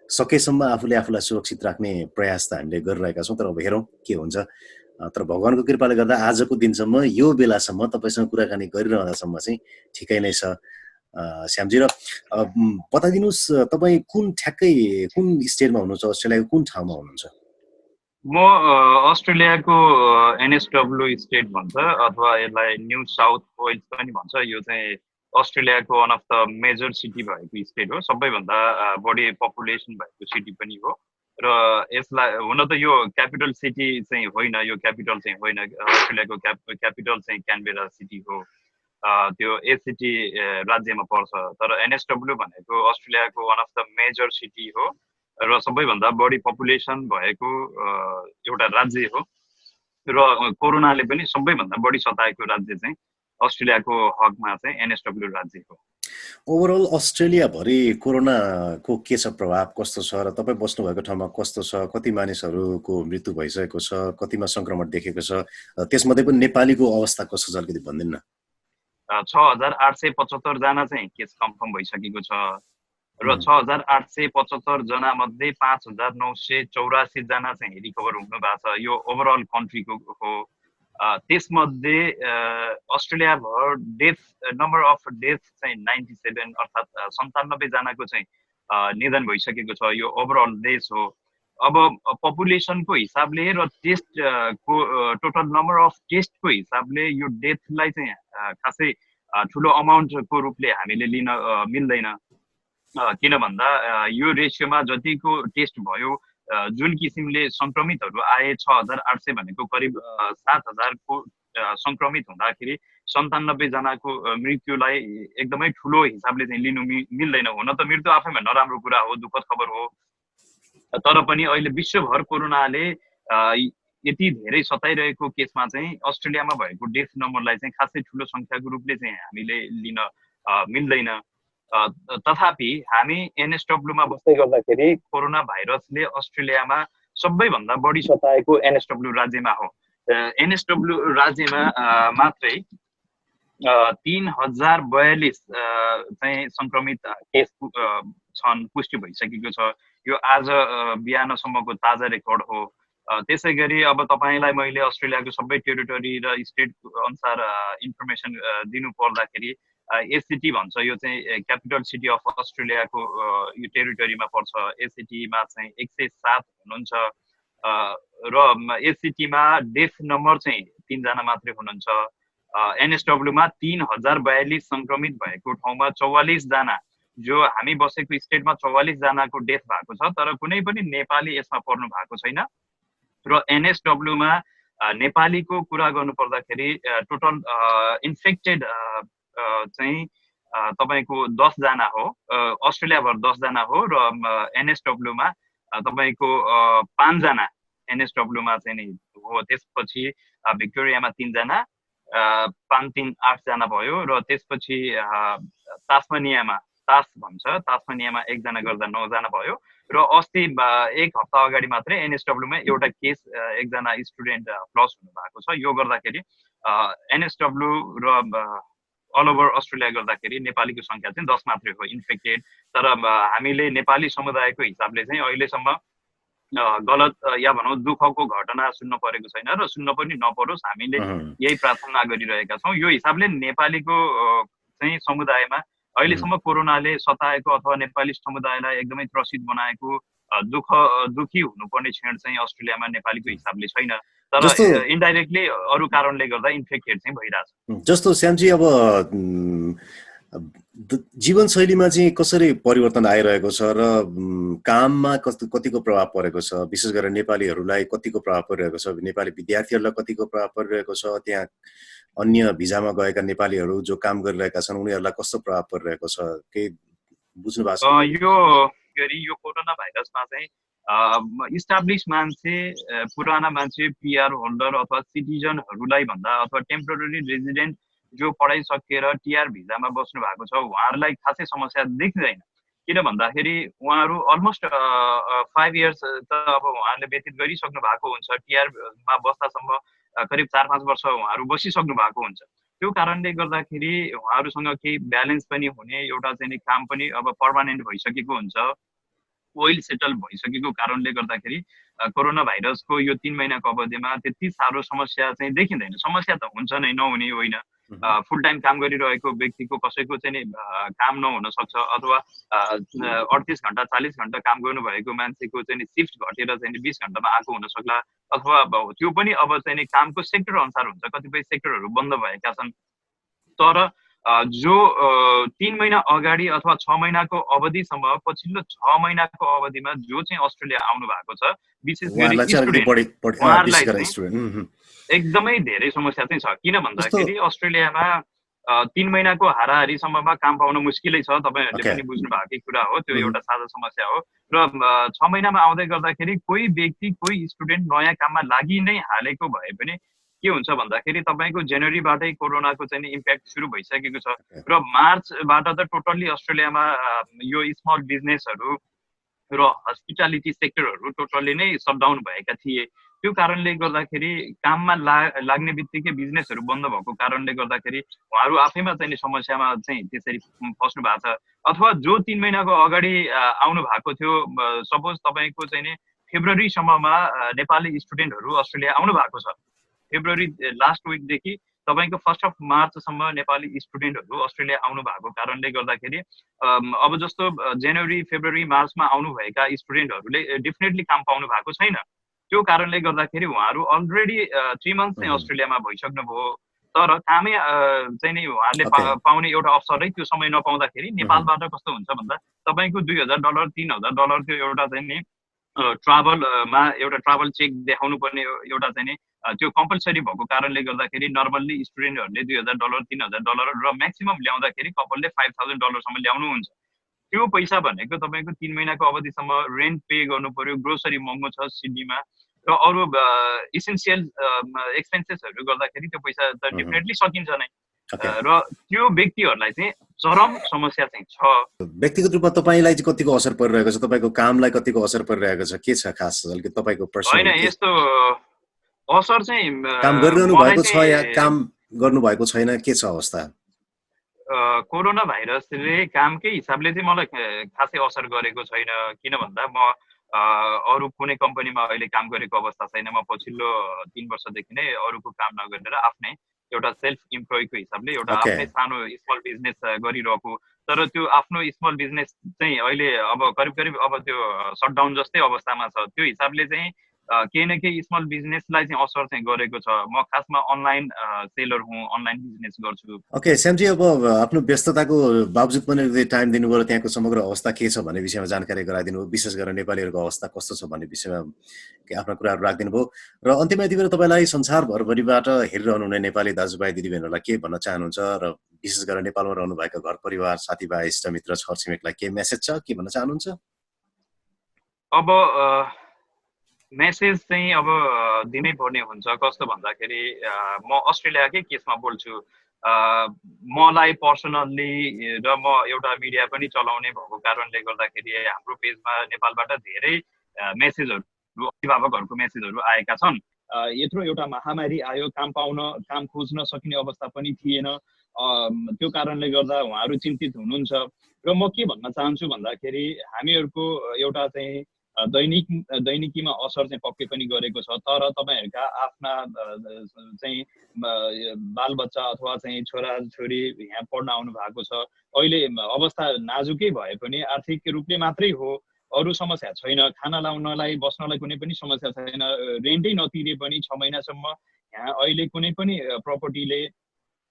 सकेसम्म आफूलाई सुरक्षित राख्ने प्रयास त हामीले गरिरहेका छौँ, तर अब हेरौँ के हुन्छ। तर भगवानको कृपाले गर्दा आजको दिनसम्म यो बेलासम्म तपाईँसँग कुराकानी गरिरहँदासम्म चाहिँ ठिकै नै छ। श्यामजी, र बताइदिनुहोस् तपाईँ ठ्याक्कै कुन स्टेटमा हुनुहुन्छ? अस्ट्रेलियाको कुन ठाउँमा हुनुहुन्छ? म अस्ट्रेलियाको एनएसडब्ल्यू स्टेट भन्छ अथवा यसलाई न्यू साउथ वेल्स पनि भन्छ। यो चाहिँ अस्ट्रेलियाको one of the major city भएको स्टेट हो, सबैभन्दा बढी पपुलेसन भएको सिटी पनि हो। र यसलाई हुन त यो क्यापिटल सिटी चाहिँ होइन, यो क्यापिटल चाहिँ होइन। अस्ट्रेलियाको क्यापिटल चाहिँ क्यानबेरा सिटी हो, त्यो एसिटी राज्यमा पर्छ। तर एनएसडब्ल्यू भनेको अस्ट्रेलियाको one of the major city हो र सबैभन्दा बढी पपुलेसन भएको एउटा राज्य हो। र कोरोनाले पनि सबैभन्दा बढी सताएको राज्य चाहिँ अस्ट्रेलियाको हकमा चाहिँ एनएसडब्ल्यू राज्य हो। ओभरअल अस्ट्रेलियाभरि कोरोनाको के छ प्रभाव, कस्तो छ र तपाईँ बस्नुभएको ठाउँमा कस्तो छ? कति मानिसहरूको मृत्यु भइसकेको छ, कतिमा सङ्क्रमण देखेको छ, त्यसमध्ये पनि नेपालीको अवस्था कस्तो छ अलिकति भनिदिनु न। 6,875 जना चाहिँ केस कन्फर्म भइसकेको छ र 6,875 जना मध्ये 5,984 जना चाहिँ रिकभर हुनु भएको छ। यो ओभरअल कन्ट्रीको हो। त्यसमध्ये अस्ट्रेलियाभर नम्बर अफ डेथ चाहिँ 97 अर्थात् 97 जनाको चाहिँ निधन भइसकेको छ। यो ओभरअल देश हो। अब पपुलेसनको हिसाबले र टेस्टको टोटल नम्बर अफ टेस्टको हिसाबले यो डेथलाई चाहिँ खासै ठुलो अमाउन्टको रूपले हामीले लिन मिल्दैन। किन भन्दा यो रेसियोमा जतिको टेस्ट भयो जुन किसिमले संक्रमितहरू आए 6,800 भनेको करिब 7,000 को संक्रमित हुँदाखेरि 97 जनाको मृत्युलाई एकदमै ठुलो हिसाबले चाहिँ लिनु मिल्दैन। हुन त मृत्यु आफैमा नराम्रो कुरा हो, दुःखद खबर हो, तर पनि अहिले विश्वभर कोरोनाले यति धेरै सताइरहेको केसमा चाहिँ अस्ट्रेलियामा भएको डेथ नम्बरलाई चाहिँ खासै ठुलो संख्याको रूपले चाहिँ हामीले लिन मिल्दैन। तथापि हामी एनएसडब्ल्यूमा बस्दै गर्दाखेरि कोरोना भाइरसले अस्ट्रेलियामा सबैभन्दा बढी सताएको एनएसडब्ल्यू राज्यमा हो। एनएसडब्ल्यू राज्यमा मात्रै 3042 चाहिँ संक्रमित केस छन्, पुष्टि भइसकेको छ। यो आज बिहानसम्मको ताजा रेकर्ड हो। त्यसै गरी अब तपाईँलाई मैले अस्ट्रेलियाको सबै टेरिटोरी र स्टेट अनुसार इन्फर्मेसन दिनु पर्दाखेरि एसिटी भन्छ, यो चाहिँ क्यापिटल सिटी अफ अस्ट्रेलियाको यो टेरिटोरीमा पर्छ। एसिटीमा चाहिँ 107 हुनुहुन्छ र एसिटीमा डेथ नम्बर चाहिँ 3 जना मात्रै हुनुहुन्छ। एनएसडब्ल्यूमा 3042 संक्रमित भएको ठाउँमा 44 जना, जो हामी बसेको स्टेटमा 44 जनाको डेथ भएको छ, तर कुनै पनि नेपाली यसमा पर्नु भएको छैन। र एनएसडब्ल्यूमा नेपालीको कुरा गर्नु पर्दाखेरि टोटल इन्फेक्टेड चाहिँ तपाईको 10 जना हो, अस्ट्रेलियाभर 10 जना हो र एनएसडब्ल्यूमा तपाईको 5 जना एनएसडब्ल्यूमा चाहिँ नि हो। त्यसपछि भिक्टोरियामा 3 जना, 5 3 8 जना भयो र त्यसपछि तास्मानियामा तास्मानियामा 1 जना गर्दा 9 जना भयो र अस्ति 1 हप्ता अगाडि मात्रै एनएसडब्ल्यूमा एउटा केस 1 जना स्टुडेन्ट प्लस हुनु भएको छ। यो गर्दाखेरि एनएसडब्ल्यू र अल ओभर अस्ट्रेलिया गर्दाखेरि नेपालीको संख्या चाहिँ 10 मात्रै हो इन्फेक्टेड। तर हामीले नेपाली समुदायको हिसाबले चाहिँ अहिलेसम्म गलत या भनौँ दुःखको घटना सुन्न परेको छैन र सुन्न पनि नपरोस्, हामीले यही प्रार्थना गरिरहेका छौँ। यो हिसाबले नेपालीको चाहिँ समुदायमा अहिलेसम्म कोरोनाले सताएको अथवा नेपाली समुदायलाई एकदमै त्रसित बनाएको दुखी हुनुपर्ने क्षण चाहिँ अस्ट्रेलियामा नेपालीको हिसाबले छैन, तर इन्डाइरेक्टली अरू कारणले गर्दा इन्फेक्टेड चाहिँ भइरहेछ। जस्तो श्यामजी, अब जीवनशैलीमा चाहिँ कसरी परिवर्तन आइरहेको छ र काममा कतिको प्रभाव परेको छ, विशेष गरेर नेपालीहरूलाई कतिको प्रभाव परिरहेको छ, नेपाली विद्यार्थीहरूलाई कतिको प्रभाव परिरहेको छ, त्यहाँ अन्य भिजामा गएका नेपालीहरू जो काम गरिरहेका छन् उनीहरूलाई कस्तो प्रभाव परिरहेको छ, केही बुझ्नु भएको छ? यो कोरोना भाइरसमा चाहिँ इस्टाब्लिस मान्छे, पुराना मान्छे, पिआर होल्डर अथवा सिटिजनहरूलाई भन्दा अथवा टेम्पोररी रेजिडेन्ट जो पढाइसकेर टिआर भिजामा बस्नु भएको छ उहाँहरूलाई खासै समस्या देखिँदैन। किन भन्दाखेरि उहाँहरू अलमोस्ट 5 इयर्स त अब उहाँहरूले व्यतीत गरिसक्नु भएको हुन्छ, टिआरमा बस्दासम्म करिब 4-5 वर्ष उहाँहरू बसिसक्नु भएको हुन्छ। त्यो कारणले गर्दाखेरि उहाँहरूसँग केही ब्यालेन्स पनि हुने, एउटा चाहिँ काम पनि अब पर्मानेन्ट भइसकेको हुन्छ, वेल सेटल भइसकेको कारणले गर्दाखेरि कोरोना भाइरसको यो 3 महिनाको अवधिमा त्यति साह्रो समस्या चाहिँ देखिँदैन। समस्या त हुन्छ नै, नहुने होइन। फुल टाइम काम गरिरहेको व्यक्तिको कसैको चाहिँ काम नहुन सक्छ, अथवा 38 घण्टा 40 घण्टा काम गर्नुभएको मान्छेको चाहिँ सिफ्ट घटेर चाहिँ 20 घण्टामा आएको हुन सक्ला, अथवा त्यो पनि अब चाहिँ कामको सेक्टर अनुसार हुन्छ। कतिपय सेक्टरहरू बन्द भएका छन्, तर जो 3 महिना अगाडि अथवा 6 महिनाको अवधिसम्म, पछिल्लो 6 महिनाको अवधिमा जो चाहिँ अस्ट्रेलिया आउनु भएको छ, विशेष गरी स्टुडेन्ट एकदमै धेरै समस्या चाहिँ छ। किन भन्दाखेरि अस्ट्रेलियामा 3 महिनाको हाराहारीसम्ममा काम पाउन मुस्किलै छ, तपाईँहरूले पनि बुझ्नु भएकै कुरा हो, त्यो एउटा साझा समस्या हो। र 6 महिनामा आउँदै गर्दाखेरि कोही व्यक्ति, कोही स्टुडेन्ट नयाँ काममा लागि नै हालेको भए पनि के हुन्छ भन्दाखेरि तपाईँको जनवरीबाटै कोरोनाको चाहिँ इम्प्याक्ट सुरु भइसकेको छ र मार्चबाट त टोटल्ली अस्ट्रेलियामा यो स्मल बिजनेसहरू र हस्पिटालिटी सेक्टरहरू टोटल्ली नै सटडाउन भएका थिए। त्यो कारणले गर्दाखेरि काममा लाग्ने बित्तिकै बिजनेसहरू बन्द भएको कारणले गर्दाखेरि उहाँहरू आफैमा चाहिँ समस्यामा चाहिँ त्यसरी फस्नु भएको छ। अथवा जो 3 महिनाको अगाडि आउनु भएको थियो, सपोज तपाईँको चाहिँ फेब्रुअरीसम्ममा नेपाली स्टुडेन्टहरू अस्ट्रेलिया आउनु भएको छ। फेब्रुअरी लास्ट विकदेखि तपाईँको 1 मार्चसम्म नेपाली स्टुडेन्टहरू अस्ट्रेलिया आउनु भएको कारणले गर्दाखेरि अब जस्तो जनवरी, फेब्रुअरी, मार्चमा आउनुभएका स्टुडेन्टहरूले डेफिनेटली काम पाउनु भएको छैन। त्यो कारणले गर्दाखेरि उहाँहरू अलरेडी 3 मन्थ चाहिँ अस्ट्रेलियामा भइसक्नुभयो, तर कामै चाहिँ नि उहाँहरूले पाउने एउटा अवसरै त्यो समय नपाउँदाखेरि नेपालबाट कस्तो हुन्छ भन्दा तपाईँको $2,000 $3,000 त्यो एउटा चाहिँ नि ट्राभलमा एउटा ट्राभल चेक देखाउनु पर्ने एउटा चाहिँ नि त्यो कम्पलसरी भएको कारणले गर्दाखेरि नर्मल्ली स्टुडेन्टहरूले $2,000 $3,000 र म्याक्सिमम ल्याउँदाखेरि कपालले $5,000 सम्म ल्याउनुहुन्छ। त्यो पैसा भनेको तपाईँको 3 महिनाको अवधिसम्म रेन्ट पे गर्नु पर्यो, ग्रोसरी महँगो छ सिडनीमा र अरू इसेन्सियल एक्सपेन्सेसहरू गर्दाखेरि त्यो पैसा त डेफिनेटली सकिन्छ नै। र त्यो व्यक्तिहरूलाई चाहिँ चरम समस्या चाहिँ छ। व्यक्तिगत रूपमा तपाईलाई चाहिँ कतिको असर परिरहेको छ, तपाईको कामलाई कतिको असर परिरहेको छ, के छ खास अलिकति तपाईको पर्सनल? हैन, यस्तो असर चाहिँ काम गरिरहनु भएको छ या काम गर्नु भएको छैन, के छ अवस्था? कोरोना भाइरसले कामकै हिसाबले चाहिँ मलाई खासै असर गरेको छैन। किन भन्दा म अरू कुनै कम्पनीमा अहिले काम गरेको अवस्था छैन। म पछिल्लो 3 वर्षदेखि नै अरूको काम नगरेर आफ्नै एउटा सेल्फ इम्प्लोयको हिसाबले एउटा आफ्नै सानो स्मल बिजनेस गरिरहेको। तर त्यो आफ्नो स्मल बिजनेस चाहिँ अहिले अब करिब अब त्यो सटडाउन जस्तै अवस्थामा छ। त्यो हिसाबले चाहिँ केही न केही स्मल बिजनेसलाई चाहिँ असर चाहिँ गरेको छ। म खासमा अनलाइन सेलर हुँ, अनलाइन बिजनेस गर्छु। ओके स्यामजी, अब आफ्नो व्यस्तताको बावजुद पनि टाइम दिनुभयो, त्यहाँको समग्र अवस्था के छ भन्ने विषयमा जानकारी गराइदिनु, विशेष गरेर नेपालीहरूको अवस्था कस्तो छ भन्ने विषयमा आफ्ना कुराहरू राखिदिनु भयो। र अन्त्यमा यति बेला तपाईँलाई संसारभरभरिबाट हेरिरहनु हुने नेपाली दाजुभाइ दिदीबहिनीहरूलाई के भन्न चाहनुहुन्छ र विशेष गरेर नेपालमा रहनुभएका घर परिवार साथीभाइ इष्टमित्र छरछिमेकलाई के मेसेज छ, के भन्न चाहनुहुन्छ? अब मेसेज चाहिँ अब दिनै पर्ने हुन्छ। कस्तो भन्दाखेरि म अस्ट्रेलियाकै केसमा बोल्छु। मलाई पर्सनल्ली र म एउटा मिडिया पनि चलाउने भएको कारणले गर्दाखेरि हाम्रो पेजमा नेपालबाट धेरै मेसेजहरू, अभिभावकहरूको मेसेजहरू आएका छन्। यत्रो एउटा महामारी आयो, काम खोज्न सकिने अवस्था पनि थिएन। त्यो कारणले गर्दा उहाँहरू चिन्तित हुनुहुन्छ। र म के भन्न चाहन्छु भन्दाखेरि हामीहरूको एउटा चाहिँ दैनिकीमा असर चाहिँ पक्कै पनि गरेको छ। तर तपाईँहरूका आफ्ना चाहिँ बालबच्चा अथवा चाहिँ छोराछोरी यहाँ पढ्न आउनु भएको छ। अहिले अवस्था नाजुकै भए पनि आर्थिक रूपले मात्रै हो, अरू समस्या छैन। खाना लाउनलाई बस्नलाई कुनै पनि समस्या छैन। रेन्टै नतिरे पनि 6 महिनासम्म यहाँ अहिले कुनै पनि प्रपर्टीले,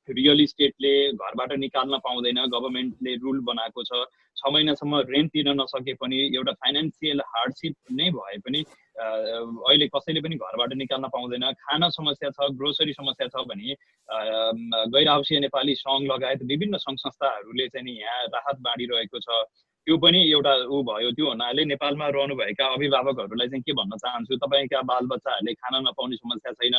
रियल इस्टेटले घरबाट निकाल्न पाउँदैन। गभर्मेन्टले रुल बनाएको छ 6 महिनासम्म रेन्ट तिर्न नसके पनि, एउटा फाइनेन्सियल हार्डसिप नै भए पनि अहिले कसैले पनि घरबाट निकाल्न पाउँदैन। खाना समस्या छ, ग्रोसरी समस्या छ भने गैर आवासीय नेपाली सङ्घ लगायत विभिन्न सङ्घ संस्थाहरूले चाहिँ नि यहाँ राहत बाँडिरहेको छ। त्यो पनि एउटा भयो। त्यो हुनाले नेपालमा रहनुभएका अभिभावकहरूलाई चाहिँ के भन्न चाहन्छु, तपाईँका बालबच्चाहरूले खाना नपाउने समस्या छैन,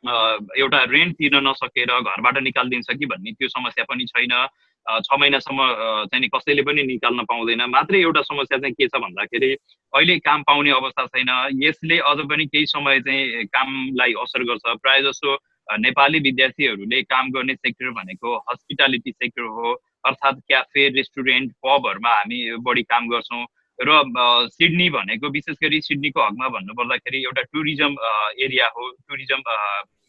एउटा रेन्ट तिर्न नसकेर घरबाट निकालिदिन्छ कि भन्ने त्यो समस्या पनि छैन। 6 महिनासम्म चाहिँ कसैले पनि निकाल्न पाउँदैन। मात्रै एउटा समस्या चाहिँ के छ भन्दाखेरि अहिले काम पाउने अवस्था छैन। यसले अझ पनि केही समय चाहिँ कामलाई असर गर्छ। प्रायः जसो नेपाली विद्यार्थीहरूले काम गर्ने सेक्टर भनेको हस्पिटालिटी सेक्टर हो, अर्थात् क्याफे, रेस्टुरेन्ट, पबहरूमा हामी बढी काम गर्छौँ। र सिडनी भनेको विशेष गरी सिडनीको हकमा भन्नुपर्दाखेरि एउटा टुरिज्म एरिया हो, टुरिज्म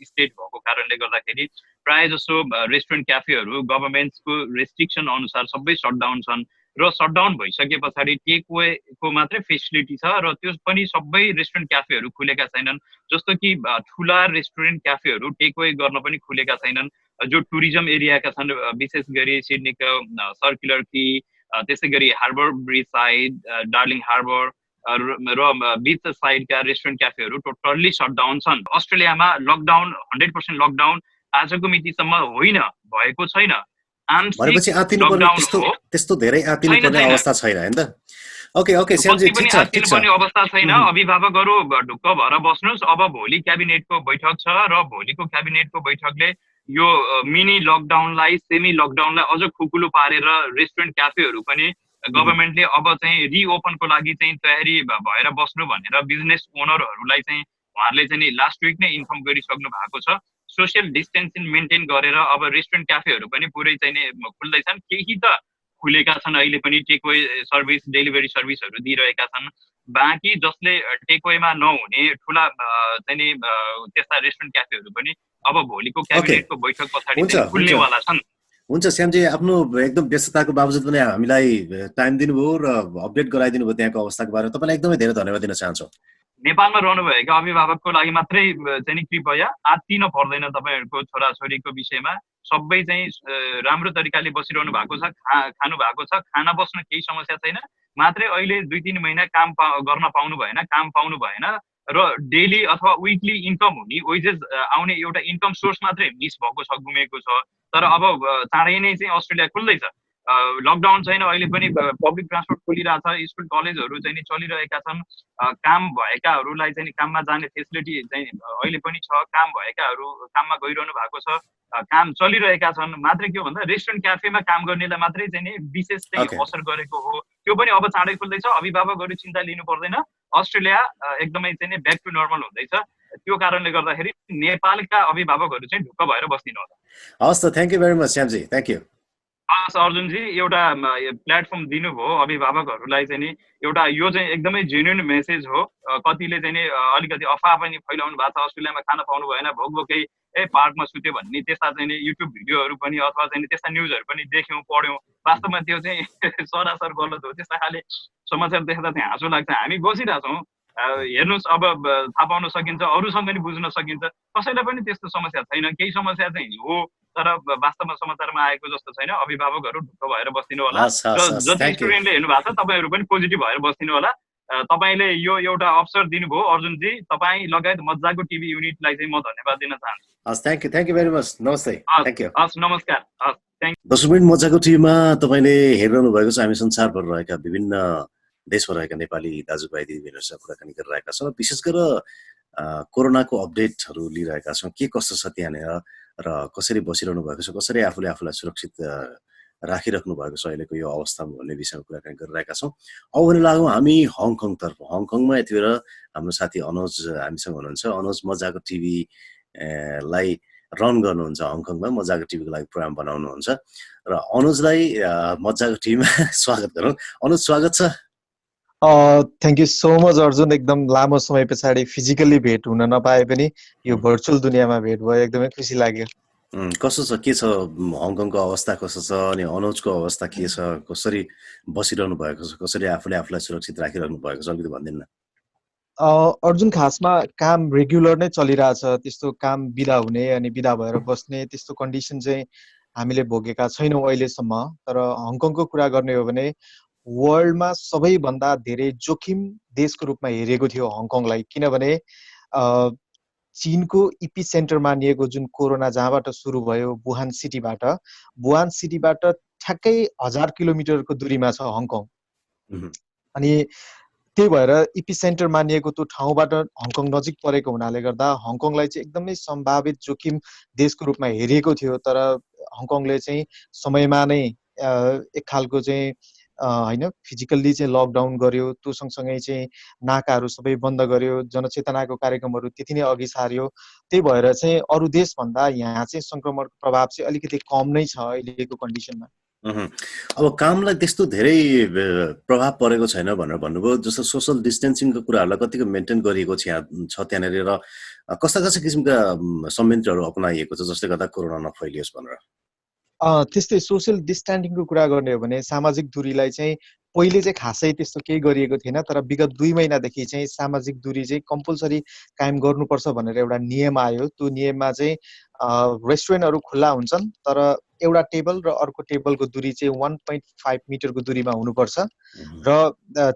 स्टेट भएको कारणले गर्दाखेरि प्रायः जसो रेस्टुरेन्ट क्याफेहरू गभर्मेन्टको रेस्ट्रिक्सन अनुसार सबै सटडाउन छन्। र सटडाउन भइसके पछाडि टेक वेको मात्रै फेसिलिटी छ र त्यो पनि सबै रेस्टुरेन्ट क्याफेहरू खुलेका छैनन्। जस्तो कि ठुला रेस्टुरेन्ट क्याफेहरू टेक वे गर्न पनि खुलेका छैनन्। जो टुरिज्म एरियाका छन्, विशेष गरी सिडनीको सर्कुलर की, त्यसै गरी Harbour Bridge side, Darling Harbour र बिच साइडका रेस्टुरेन्ट क्याफेहरू टोटल्ली सटडाउन छन्। अस्ट्रेलियामा लकडाउन 100% लकडाउन आजको मितिसम्म होइन, भएको छैन। भनेपछि त्यस्तो धेरै आतिनुपर्ने अवस्था छैन हैन त? ओके श्यामजी, ठिक छ। अवस्था छैन। अभिभावकहरू ढुक्क भएर बस्नुहोस्। अब भोलि क्याबिनेटको बैठक छ र भोलिको क्याबिनेटको बैठकले यो मिनी लकडाउनलाई, सेमी लकडाउनलाई अझ खुकुलो पारेर रेस्टुरेन्ट क्याफेहरू पनि गभर्मेन्टले अब चाहिँ रिओपनको लागि चाहिँ तयारी भएर बस्नु भनेर बिजनेस ओनरहरूलाई चाहिँ उहाँहरूले चाहिँ लास्ट विक नै इन्फर्म गरिसक्नु भएको छ। सोसियल डिस्टेन्सिङ मेन्टेन गरेर अब रेस्टुरेन्ट क्याफेहरू पनि पुरै चाहिँ खुल्दैछन्। केही त खुलेका छन् अहिले पनि, टेकवे सर्भिस, डेलिभरी सर्भिसहरू दिइरहेका छन्। बाँकी जसले टेकवेमा नहुने ठुला चाहिँ त्यस्ता रेस्टुरेन्ट क्याफेहरू पनि अब भोलिको क्याबिनेटको बैठक पछाडि खुल्नेवाला छन्। हुन्छ श्यामजी, आफ्नो एकदम व्यस्तताको बावजुद पनि हामीलाई टाइम दिनुभयो र अपडेट गराइदिनु भयो त्यहाँको अवस्थाको बारेमा। तपाईँलाई एकदमै धेरै धन्यवाद दिन चाहन्छु। नेपालमा रहनुभएका अभिभावकको लागि मात्रै चाहिँ कृपया आत्तिन पर्दैन। तपाईँहरूको छोराछोरीको विषयमा सबै चाहिँ राम्रो तरिकाले बसिरहनु भएको छ, खानु भएको छ, खाना बस्न केही समस्या छैन। मात्रै अहिले 2-3 महिना काम गर्न पाउनु भएन, काम पाउनु भएन र डेली अथवा विकली इन्कम हुने वेजेस आउने एउटा इन्कम सोर्स मात्रै मिस भएको छ, गुमेको छ। तर अब चाँडै नै चाहिँ अस्ट्रेलिया खुल्दैछ, लकडाउन छैन, अहिले पनि पब्लिक ट्रान्सपोर्ट खोलिरहेछ, स्कुल कलेजहरू चाहिँ नि चलिरहेका छन्, काम भएकाहरूलाई चाहिँ काममा जाने फेसिलिटी चाहिँ अहिले पनि छ, काम भएकाहरू काममा गइरहनु भएको छ, काम चलिरहेका छन्। मात्रै के हो भन्दा रेस्टुरेन्ट क्याफेमा काम गर्नेलाई मात्रै चाहिँ नि विशेष चाहिँ असर गरेको हो। त्यो पनि अब चाँडै खुल्दैछ, अभिभावकहरू चिन्ता लिनु पर्दैन, अस्ट्रेलिया एकदमै चाहिँ नि ब्याक टु नर्मल हुँदैछ। त्यो कारणले गर्दाखेरि नेपालका अभिभावकहरू चाहिँ ढुक्क भएर बस्दिनु होला। हस् त, thank you very much Shyamji, thank you. हस् अर्जुनजी, एउटा प्लेटफर्म दिनुभयो अभिभावकहरूलाई चाहिँ नि, एउटा यो चाहिँ एकदमै जेन्युन मेसेज हो। कतिले चाहिँ नि अलिकति अफवाह पनि फैलाउनु भएको छ, अस्ट्रेलियामा खान पाउनु भएन, भोकभोकै पार्कमा सुत्यो भन्ने त्यस्ता चाहिँ नि युट्युब भिडियोहरू पनि अथवा चाहिँ त्यस्ता न्युजहरू पनि देख्यौँ, पढ्यौँ। वास्तवमा त्यो चाहिँ सरासर गलत हो। त्यस्ता खाले समाचार देख्दा चाहिँ हाँसो लाग्छ। हामी बसिरहेछौँ, हेर्नुहोस्, अब थाहा पाउन सकिन्छ, अरूसँग पनि बुझ्न सकिन्छ, कसैलाई पनि त्यस्तो समस्या छैन। केही समस्या चाहिँ हो, तर वास्तवमा समाचारमा आएको जस्तो छैन। अभिभावकहरू ढुक्क भएर बस्दिनु होला र जति स्टुडेन्टले हेर्नु भएको छ तपाईँहरू पनि पोजिटिभ भएर बस्दिनु होला। तपाईँले यो एउटा अवसर दिनुभयो अर्जुनजी, तपाईँ लगायत मजाको टिभी युनिटलाई चाहिँ म धन्यवाद दिन चाहन्छु। हस्, थ्याङ्क यू भेरी मच, नमस्ते, थ्याङ्क यू। हस्, नमस्कार, हस्, थ्याङ्क यू। दर्शक मिनट मजाको टिभीमा तपाईँले हेरिरहनु भएको छ। हामी संसारभर रहेका विभिन्न देशमा रहेका नेपाली दाजुभाइ दिदीबहिनीहरूसँग कुराकानी गरिरहेका छौँ। विशेष गरेर कोरोनाको अपडेटहरू लिइरहेका छौँ, के कस्तो छ त्यहाँनिर र कसरी बसिरहनु भएको छ, कसरी आफूले आफूलाई सुरक्षित राखिराख्नु भएको छ अहिलेको यो अवस्थामा भन्ने विषयमा कुराकानी गरिरहेका छौँ। अब भने लागौँ हामी हङकङतर्फ। हङकङमा यति बेला हाम्रो साथी अनुज हामीसँग हुनुहुन्छ। अनुज मजाको टिभी लाई रन गर्नुहुन्छ हङकङमा, मजाको टिभीको लागि प्रोग्राम बनाउनुहुन्छ र अनुजलाई मजाको टिभीमा स्वागत गरौँ। अनुज, स्वागत छ। Thank you so much Arjun. एकदम लामो समय पछाडि फिजिकल्ली भेट हुन नपाए पनि यो भर्चुअल दुनियाँमा भेट भयो, एकदमै खुसी लाग्यो। कस्तो छ, के छ हङकङको अवस्था, कस्तो छ अनि अनुजको अवस्था के छ, कसरी बसिरहनु भएको छ, कसरी आफूले आफूलाई सुरक्षित राखिरहनु भएको छ, अलिकति भनिदिनु न। अर्जुन, खासमा काम रेगुलर नै चलिरहेछ, त्यस्तो काम बिदा हुने अनि बिदा भएर बस्ने त्यस्तो कन्डिसन चाहिँ हामीले भोगेका छैनौँ अहिलेसम्म। तर हङकङको कुरा गर्ने हो भने वर्ल्डमा सबैभन्दा धेरै जोखिम देशको रूपमा हेरेको थियो हङकङलाई, किनभने चीनको इपी सेन्टर मानिएको जुन कोरोना जहाँबाट सुरु भयो वुहान सिटीबाट ठ्याक्कै 1000 किलोमिटरको दूरीमा छ हङकङ। अनि त्यही भएर इपी सेन्टर मानिएको त्यो ठाउँबाट हङकङ नजिक परेको हुनाले गर्दा हङकङलाई चाहिँ एकदमै सम्भावित जोखिम देशको रूपमा हेरिएको थियो। तर हङकङले चाहिँ समयमा नै एक खालको चाहिँ होइन फिजिकल्ली चाहिँ लकडाउन गर्यो, त्यो सँगसँगै चाहिँ नाकाहरू सबै बन्द गर्यो, जनचेतनाको कार्यक्रमहरू त्यति नै अघि सार्यो। त्यही भएर चाहिँ अरू देशभन्दा यहाँ चाहिँ सङ्क्रमणको प्रभाव चाहिँ अलिकति कम नै छ अहिलेको कन्डिसनमा। अब कामलाई त्यस्तो धेरै प्रभाव परेको छैन भनेर भन्नुभयो। जस्तो सोसल डिस्टेन्सिङको कुराहरूलाई कतिको मेन्टेन गरिएको छ त्यहाँनिर र कस्ता कस्ता किसिमका संयन्त्रहरू अपनाइएको छ जसले गर्दा कोरोना नफैलियोस् भनेर? त्यस्तै सोसियल डिस्टेन्सिङको कुरा गर्ने हो भने सामाजिक दूरीलाई चाहिँ पहिले चाहिँ खासै त्यस्तो केही गरिएको थिएन, तर विगत 2 महिनादेखि चाहिँ सामाजिक दूरी चाहिँ कम्पलसरी कायम गर्नुपर्छ भनेर एउटा नियम आयो। त्यो नियममा चाहिँ रेस्टुरेन्टहरू खुल्ला हुन्छन्, तर एउटा टेबल र अर्को टेबलको दूरी चाहिँ 1.5 मिटरको दूरीमा हुनुपर्छ र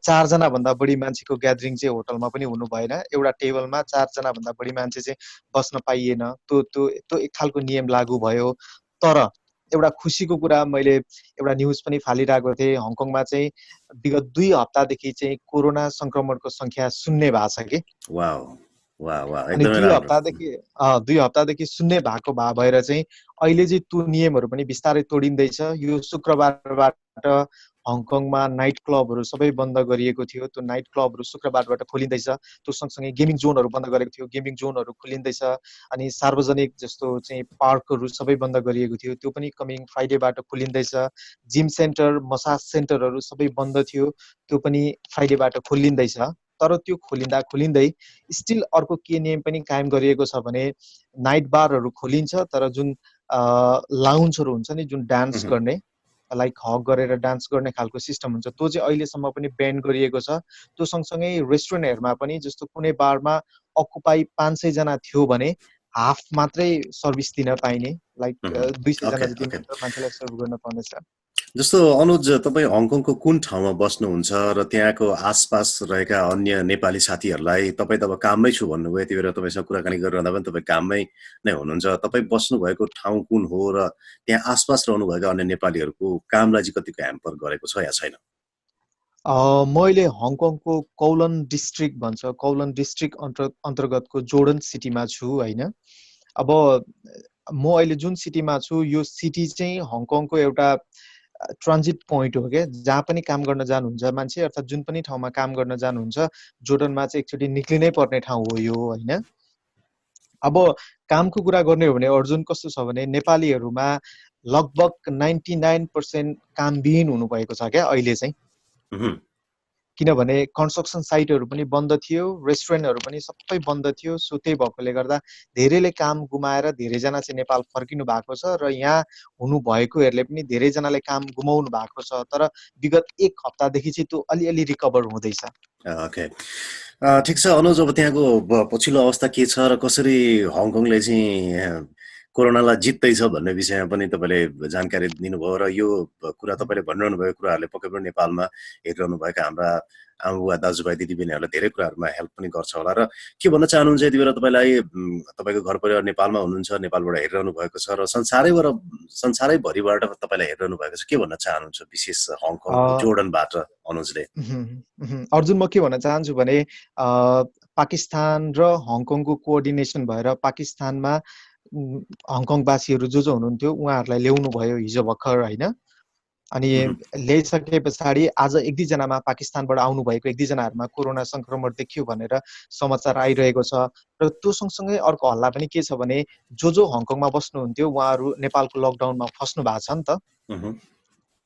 4 जना भन्दा बढी मान्छेको ग्यादरिङ चाहिँ होटलमा पनि हुनु भएन। एउटा टेबलमा 4 जना भन्दा बढी मान्छे चाहिँ बस्न पाइएन। त्यो एक खालको नियम लागू भयो। तर एउटा खुसीको कुरा मैले एउटा न्युज पनि फालिरहेको थिएँ, हङकङमा चाहिँ विगत 2 हप्तादेखि चाहिँ कोरोना संक्रमणको संख्या शून्य भएको छ कि। अनि 2 हप्तादेखि शून्य भएको भएर चाहिँ अहिले चाहिँ त्यो नियमहरू पनि बिस्तारै तोडिँदैछ। यो शुक्रबारबाट हङकङमा नाइट क्लबहरू सबै बन्द गरिएको थियो, त्यो नाइट क्लबहरू शुक्रबारबाट खोलिँदैछ। त्यो सँगसँगै गेमिङ जोनहरू बन्द गरेको थियो, गेमिङ जोनहरू खोलिँदैछ। अनि सार्वजनिक जस्तो चाहिँ पार्कहरू सबै बन्द गरिएको थियो, त्यो पनि कमिङ फ्राइडेबाट खोलिँदैछ। जिम सेन्टर, मसाज सेन्टरहरू सबै बन्द थियो, त्यो पनि फ्राइडेबाट खोलिँदैछ। तर त्यो खोलिँदै स्टिल अर्को के नियम पनि कायम गरिएको छ भने नाइट बारहरू खोलिन्छ, तर जुन लाउन्जहरू हुन्छ नि, जुन डान्स गर्ने लाइक हक गरेर डान्स गर्ने खालको सिस्टम हुन्छ, त्यो चाहिँ अहिलेसम्म पनि ब्यान गरिएको छ। त्यो सँगसँगै रेस्टुरेन्टहरूमा पनि जस्तो कुनै बारमा अकुपाई 500 जना थियो भने हाफ मात्रै सर्भिस दिन पाइने, लाइक 200 जना जति मान्छेलाई सर्भ गर्न पाउनेछ। जस्तो अनुज तपाईँ हङकङको कुन ठाउँमा बस्नुहुन्छ र त्यहाँको आसपास रहेका अन्य नेपाली साथीहरूलाई तपाईँ त अब काममै छु भन्नुभयो, यति बेला तपाईँसँग कुराकानी गरिरहँदा पनि तपाईँ काममै नै हुनुहुन्छ। तपाईँ बस्नुभएको ठाउँ कुन हो र त्यहाँ आसपास रहनुभएका अन्य नेपालीहरूको कामलाई चाहिँ कतिको ह्याम्पर गरेको छ या छैन? म अहिले हङकङको कौलन डिस्ट्रिक्ट भन्छ, कौलन डिस्ट्रिक्ट अन्तर्गतको जोर्डन सिटीमा छु होइन। अब म अहिले जुन सिटीमा छु यो सिटी चाहिँ हङकङको एउटा ट्रान्जिट पोइन्ट हो क्या, जहाँ पनि काम गर्न जानुहुन्छ मान्छे, अर्थात् जुन पनि ठाउँमा काम गर्न जानुहुन्छ जोर्डनमा चाहिँ एकचोटि निक्लिनै पर्ने ठाउँ हो यो होइन। अब कामको कुरा गर्ने हो भने अर्जुन कस्तो छ भने नेपालीहरूमा लगभग 99% कामविहीन हुनुभएको छ क्या अहिले चाहिँ। किनभने कन्स्ट्रक्सन साइटहरू पनि बन्द थियो, रेस्टुरेन्टहरू पनि सबै बन्द थियो। सो त्यही भएकोले गर्दा धेरैले काम गुमाएर धेरैजना चाहिँ नेपाल फर्किनु भएको छ र यहाँ हुनुभएकोहरूले पनि धेरैजनाले काम गुमाउनु भएको छ। तर विगत 1 हप्तादेखि चाहिँ त्यो अलिअलि रिकभर हुँदैछ। ओके, ठिक छ अनुज, अब त्यहाँको पछिल्लो अवस्था के छ र कसरी हङकङले चाहिँ कोरोनालाई जित्दैछ भन्ने विषयमा पनि तपाईँले जानकारी दिनुभयो र यो कुरा तपाईँले भनिरहनु भएको कुराहरूले पक्कै पनि नेपालमा हेरिरहनुभएका हाम्रा आमाबुवा दाजुभाइ दिदीबहिनीहरूलाई धेरै कुराहरूमा हेल्प पनि गर्छ होला। र के भन्न चाहनुहुन्छ यति बेला तपाईँलाई, तपाईँको घर परिवार नेपालमा हुनुहुन्छ, नेपालबाट हेरिरहनु भएको छ र संसारैभरिबाट तपाईँलाई हेरिरहनु भएको छ, के भन्न चाहनुहुन्छ विशेष हङकङ जोर्डनबाट अनुजले? अर्जुन, म के भन्न चाहन्छु भने पाकिस्तान र हङकङको कोअर्डिनेसन भएर पाकिस्तानमा हङकङवासीहरू जो हुनुहुन्थ्यो उहाँहरूलाई ल्याउनु भयो हिजो भर्खर होइन। अनि ल्याइसके पछाडि आज 1-2 जनामा पाकिस्तानबाट आउनुभएको 1-2 जनाहरूमा कोरोना संक्रमण देखियो भनेर समाचार आइरहेको छ। र त्यो सँगसँगै अर्को हल्ला पनि के छ भने जो हङकङमा बस्नुहुन्थ्यो उहाँहरू नेपालको लकडाउनमा फस्नु भएको छ नि त।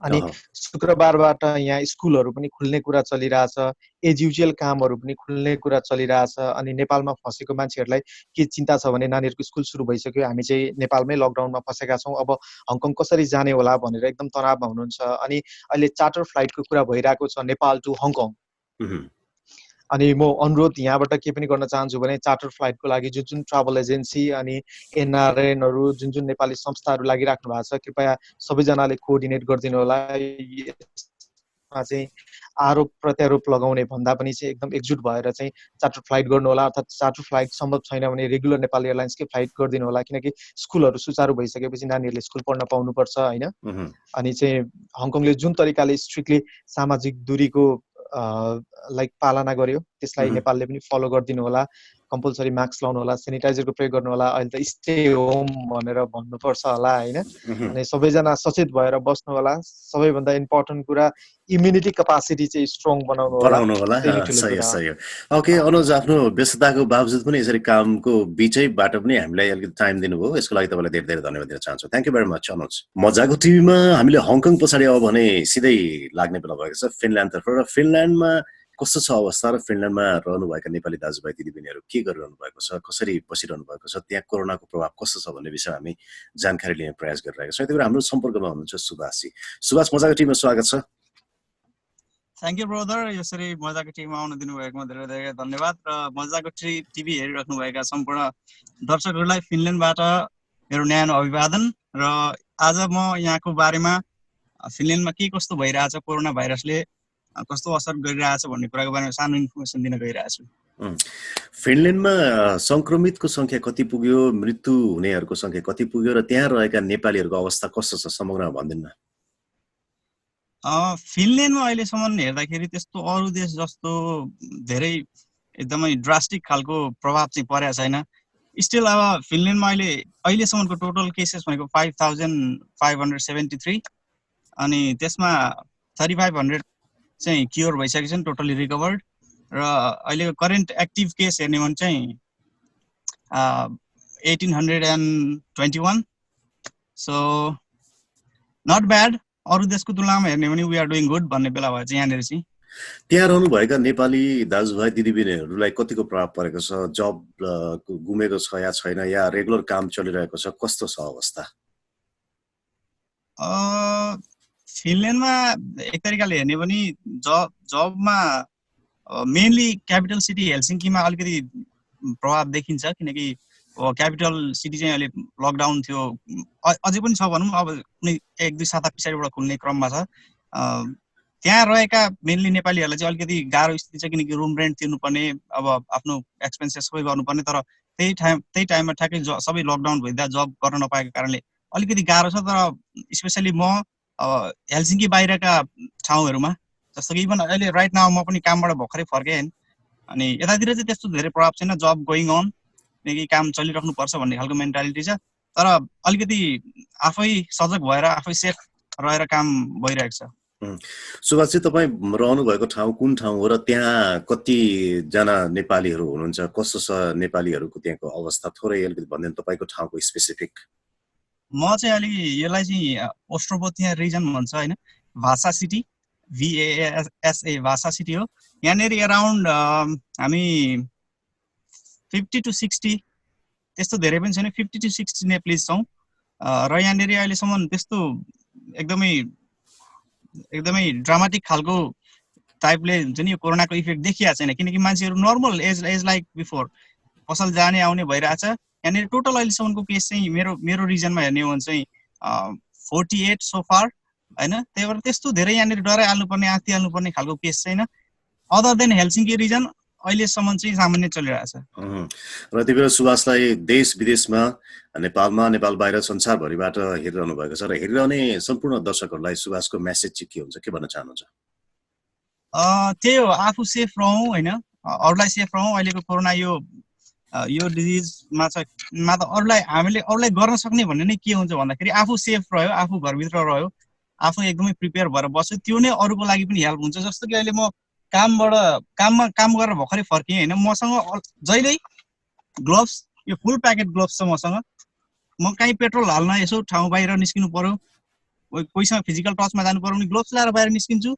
अनि शुक्रबारबाट यहाँ स्कुलहरू पनि खुल्ने कुरा चलिरहेछ, एज युजुअल कामहरू पनि खुल्ने कुरा चलिरहेछ। अनि नेपालमा फसेको मान्छेहरूलाई के चिन्ता छ भने नानीहरूको स्कुल सुरु भइसक्यो, हामी चाहिँ नेपालमै लकडाउनमा फसेका छौँ, अब हङकङ कसरी जाने होला भनेर एकदम तनावमा हुनुहुन्छ। अनि अहिले चार्टर फ्लाइटको कुरा भइरहेको छ नेपाल टु हङकङ। अनि म अनुरोध यहाँबाट के पनि गर्न चाहन्छु भने चार्टर फ्लाइटको लागि जुन ट्राभल एजेन्सी अनि एनआरएनहरू जुन नेपाली संस्थाहरू लागिराख्नु भएको छ, कृपया सबैजनाले कोअर्डिनेट गरिदिनु होला। यसमा चाहिँ आरोप प्रत्यारोप लगाउने भन्दा पनि चाहिँ एकदम एकजुट भएर चाहिँ चार्टर फ्लाइट गर्नु होला। अर्थात् चार्टर फ्लाइट सम्भव छैन भने रेगुलर नेपाली एयरलाइन्सकै फ्लाइट गरिदिनु होला, किनकि स्कुलहरू सुचारू भइसकेपछि नानीहरूले स्कुल पढ्न पाउनुपर्छ होइन। अनि चाहिँ हङकङले जुन तरिकाले स्ट्रिक्टली सामाजिक दूरीको लाइक पालना गर्यो त्यसलाई नेपालले पनि फलो गरिदिनु होला। कम्पलसरी मास्क लाउनु होला, सेनिटाइजरको प्रयोग गर्नु होला। अहिले त स्टे होम भनेर भन्नुपर्छ होला होइन। अनि सबैजना सचेत भएर बस्नु होला। सबैभन्दा इम्पोर्टेन्ट कुरा इम्युनिटी क्यापासिटी चाहिँ स्ट्रङ बनाउनु होला। सही। ओके अनुज, आफ्नो व्यस्तताको बावजुद पनि यसरी कामको बिचैबाट पनि हामीलाई अलिकति टाइम दिनुभयो, यसको लागि तपाईँलाई धेरै धेरै धन्यवाद दिन चाहन्छु। Thank you very much Anuj. मजाको टिभीमा हामीले हङकङ पछाडि अब भने सिधै लाग्ने बेला भएको छ फिनल्यान्डतर्फ। र फिनल्यान्डमा कस्तो छ अवस्था र फिनल्यान्डमा रहनुभएका नेपाली दाजुभाइ दिदीबहिनीहरू के गरिरहनु भएको छ, कसरी बसिरहनु भएको छ, त्यहाँ कोरोनाको प्रभाव कस्तो छ भन्ने विषयमा हामी जानकारी लिने प्रयास गरिरहेका छौँ। यति बेला हाम्रो सम्पर्कमा हुनुहुन्छ सुभाषजी। सुभाष, मजाको टिममा स्वागत छ। थ्याङ्क यू ब्रदर, यसरी मजाको टिममा आउन दिनुभएकोमा धेरै धेरै धन्यवाद। र मजाको टिभी हेरिराख्नुभएका सम्पूर्ण दर्शकहरूलाई फिनल्यान्डबाट मेरो न्यानो अभिवादन। र आज म यहाँको बारेमा फिनल्यान्डमा के कस्तो भइरहेछ, कोरोना भाइरसले कस्तो असर गरिरहेछ भन्ने कुराको बारेमा सानो इन्फर्मेसन दिन गइरहेछु। फिनल्यान्डमा संक्रमितको संख्या कति पुग्यो, मृत्यु हुनेहरूको संख्या कति पुग्यो र त्यहाँ रहेका नेपालीहरूको अवस्था कस्तो छ समग्रमा भनिदिनु न। फिनल्यान्डमा अहिलेसम्म हेर्दाखेरि त्यस्तो अरू देश जस्तो धेरै एकदमै ड्रास्टिक खालको प्रभाव चाहिँ परेको छैन। स्टिल अब फिनल्यान्डमा अहिलेसम्मको टोटल केसेस भनेको 5573 अनि त्यसमा 3500 चाहिँ क्योर भइसकेको छन्, टोटली रिकभर्ड। र अहिलेको करेन्ट एक्टिभ केस हेर्ने भने चाहिँ 1821। सो नट ब्याड, अरू देशको तुलनामा हेर्ने भने वी आर डुइङ गुड भन्ने बेला भएछ। यहाँनिर चाहिँ त्यहाँ रहनुभएका नेपाली दाजुभाइ दिदीबहिनीहरूलाई कतिको प्रभाव परेको छ, जब गुमेको छ या छैन, या रेगुलर काम चलिरहेको छ, कस्तो छ अवस्था? फिनल्यान्डमा एक तरिकाले हेर्ने भने जबमा मेनली क्यापिटल सिटी हेलसिङ्कीमा अलिकति प्रभाव देखिन्छ, किनकि क्यापिटल सिटी चाहिँ अहिले लकडाउन थियो, अझै पनि छ भनौँ, अब कुनै 1-2 साता पछाडिबाट खुल्ने क्रममा छ। त्यहाँ रहेका मेनली नेपालीहरूलाई चाहिँ अलिकति गाह्रो स्थिति छ, किनकि रुम रेन्ट तिर्नुपर्ने, अब आफ्नो एक्सपेन्सेस सबै गर्नुपर्ने। तर त्यही टाइममा ठ्याक्कै सबै लकडाउन भइदिँदा जब गर्न नपाएको कारणले अलिकति गाह्रो छ। तर स्पेसली म हेलसिङ्की बाहिरका ठाउँहरूमा, जस्तो कि इभन अहिले राइट नाउ म पनि कामबाट भर्खरै फर्केँ होइन, अनि यतातिर चाहिँ त्यस्तो धेरै प्रभाव छैन, जब गोइङ अन, किनकि काम चलिराख्नुपर्छ भन्ने खालको मेन्टालिटी छ। तर अलिकति आफै सजग भएर आफै सेफ रहेर काम भइरहेको छ। सुभाषजी, तपाईँ रहनु भएको ठाउँ कुन ठाउँ हो र त्यहाँ कतिजना नेपालीहरू हुनुहुन्छ, कस्तो छ नेपालीहरूको त्यहाँको अवस्था, थोरै अलिकति भनिदिनु तपाईँको ठाउँको स्पेसिफिक। म चाहिँ अलि यसलाई चाहिँ ओस्ट्रोपोथिया रिजन भन्छ होइन, भाषा सिटी, VASA भाषा सिटी हो। यहाँनिर एराउन्ड हामी 50 to 60 त्यस्तो धेरै पनि छैन, 50 to 60 नेप्लिज छौँ। र यहाँनिर अहिलेसम्म त्यस्तो एकदमै ड्रामाटिक खालको टाइपले हुन्छ नि यो कोरोनाको इफेक्ट देखिएको छैन, किनकि मान्छेहरू नर्मल एज लाइक बिफोर पसल जाने आउने भइरहेछ। यहाँनिर टोटल अहिलेसम्मको केस चाहिँ मेरो रिजनमा हेर्ने हो भने चाहिँ 48 सो फार होइन। त्यही भएर त्यस्तो धेरै यहाँनिर डराइहाल्नुपर्ने, आत्तिहाल्नुपर्ने खालको केस छैन। अदर देन हेलसिङ्की रिजन अहिलेसम्म चाहिँ सामान्य चलिरहेछ। र त्यही भएर सुभाषलाई देश विदेशमा, नेपालमा, नेपाल बाहिर, संसारभरिबाट हेरिरहनु भएको छ र हेरिरहने सम्पूर्ण दर्शकहरूलाई सुभाषको मेसेज चाहिँ के हुन्छ, के भन्न चाहनुहुन्छ? त्यही हो, आफू सेफ रहौँ होइन, अरूलाई सेफ रहौँ। अहिलेको कोरोना यो डिजिजमा त हामीले अरूलाई गर्न सक्ने भन्ने नै के हुन्छ भन्दाखेरि आफू सेफ रह्यो, आफू घरभित्र रह्यो, आफू एकदमै प्रिपेयर भएर बस्यो, त्यो नै अरूको लागि पनि हेल्प हुन्छ। जस्तो कि अहिले म काम गरेर भर्खरै फर्केँ होइन, मसँग जहिल्यै ग्लोभ्स, यो फुल प्याकेट ग्लोभ्स छ मसँग। म कहीँ पेट्रोल हाल्न यसो ठाउँ बाहिर निस्किनु पर्यो, कोहीसँग फिजिकल टचमा जानु पर्यो भने ग्लोभ्स लगाएर बाहिर निस्किन्छु।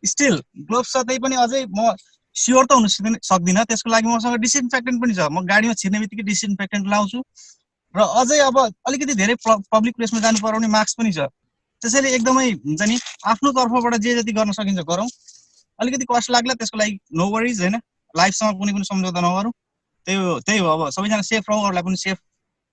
स्टिल ग्लोभ्स छ, त्यही पनि अझै म स्योर त हुन सक्दिनँ, त्यसको लागि मसँग डिसइन्फेक्टेन्ट पनि छ। म गाडीमा छिर्ने बित्तिकै डिसइन्फेक्टेन्ट लाउँछु, र अझै अब अलिकति धेरै पब्लिक प्लेसमा जानु पर्यो भने मास्क पनि छ। त्यसैले एकदमै हुन्छ नि, आफ्नो तर्फबाट जे जति गर्न सकिन्छ गरौँ। अलिकति कस्ट लाग्ला त्यसको लागि नो वरिज होइन, लाइफसँग कुनै पनि सम्झौता नगरौँ। त्यही हो, अब सबैजना सेफ रहौँ, अरूलाई पनि सेफ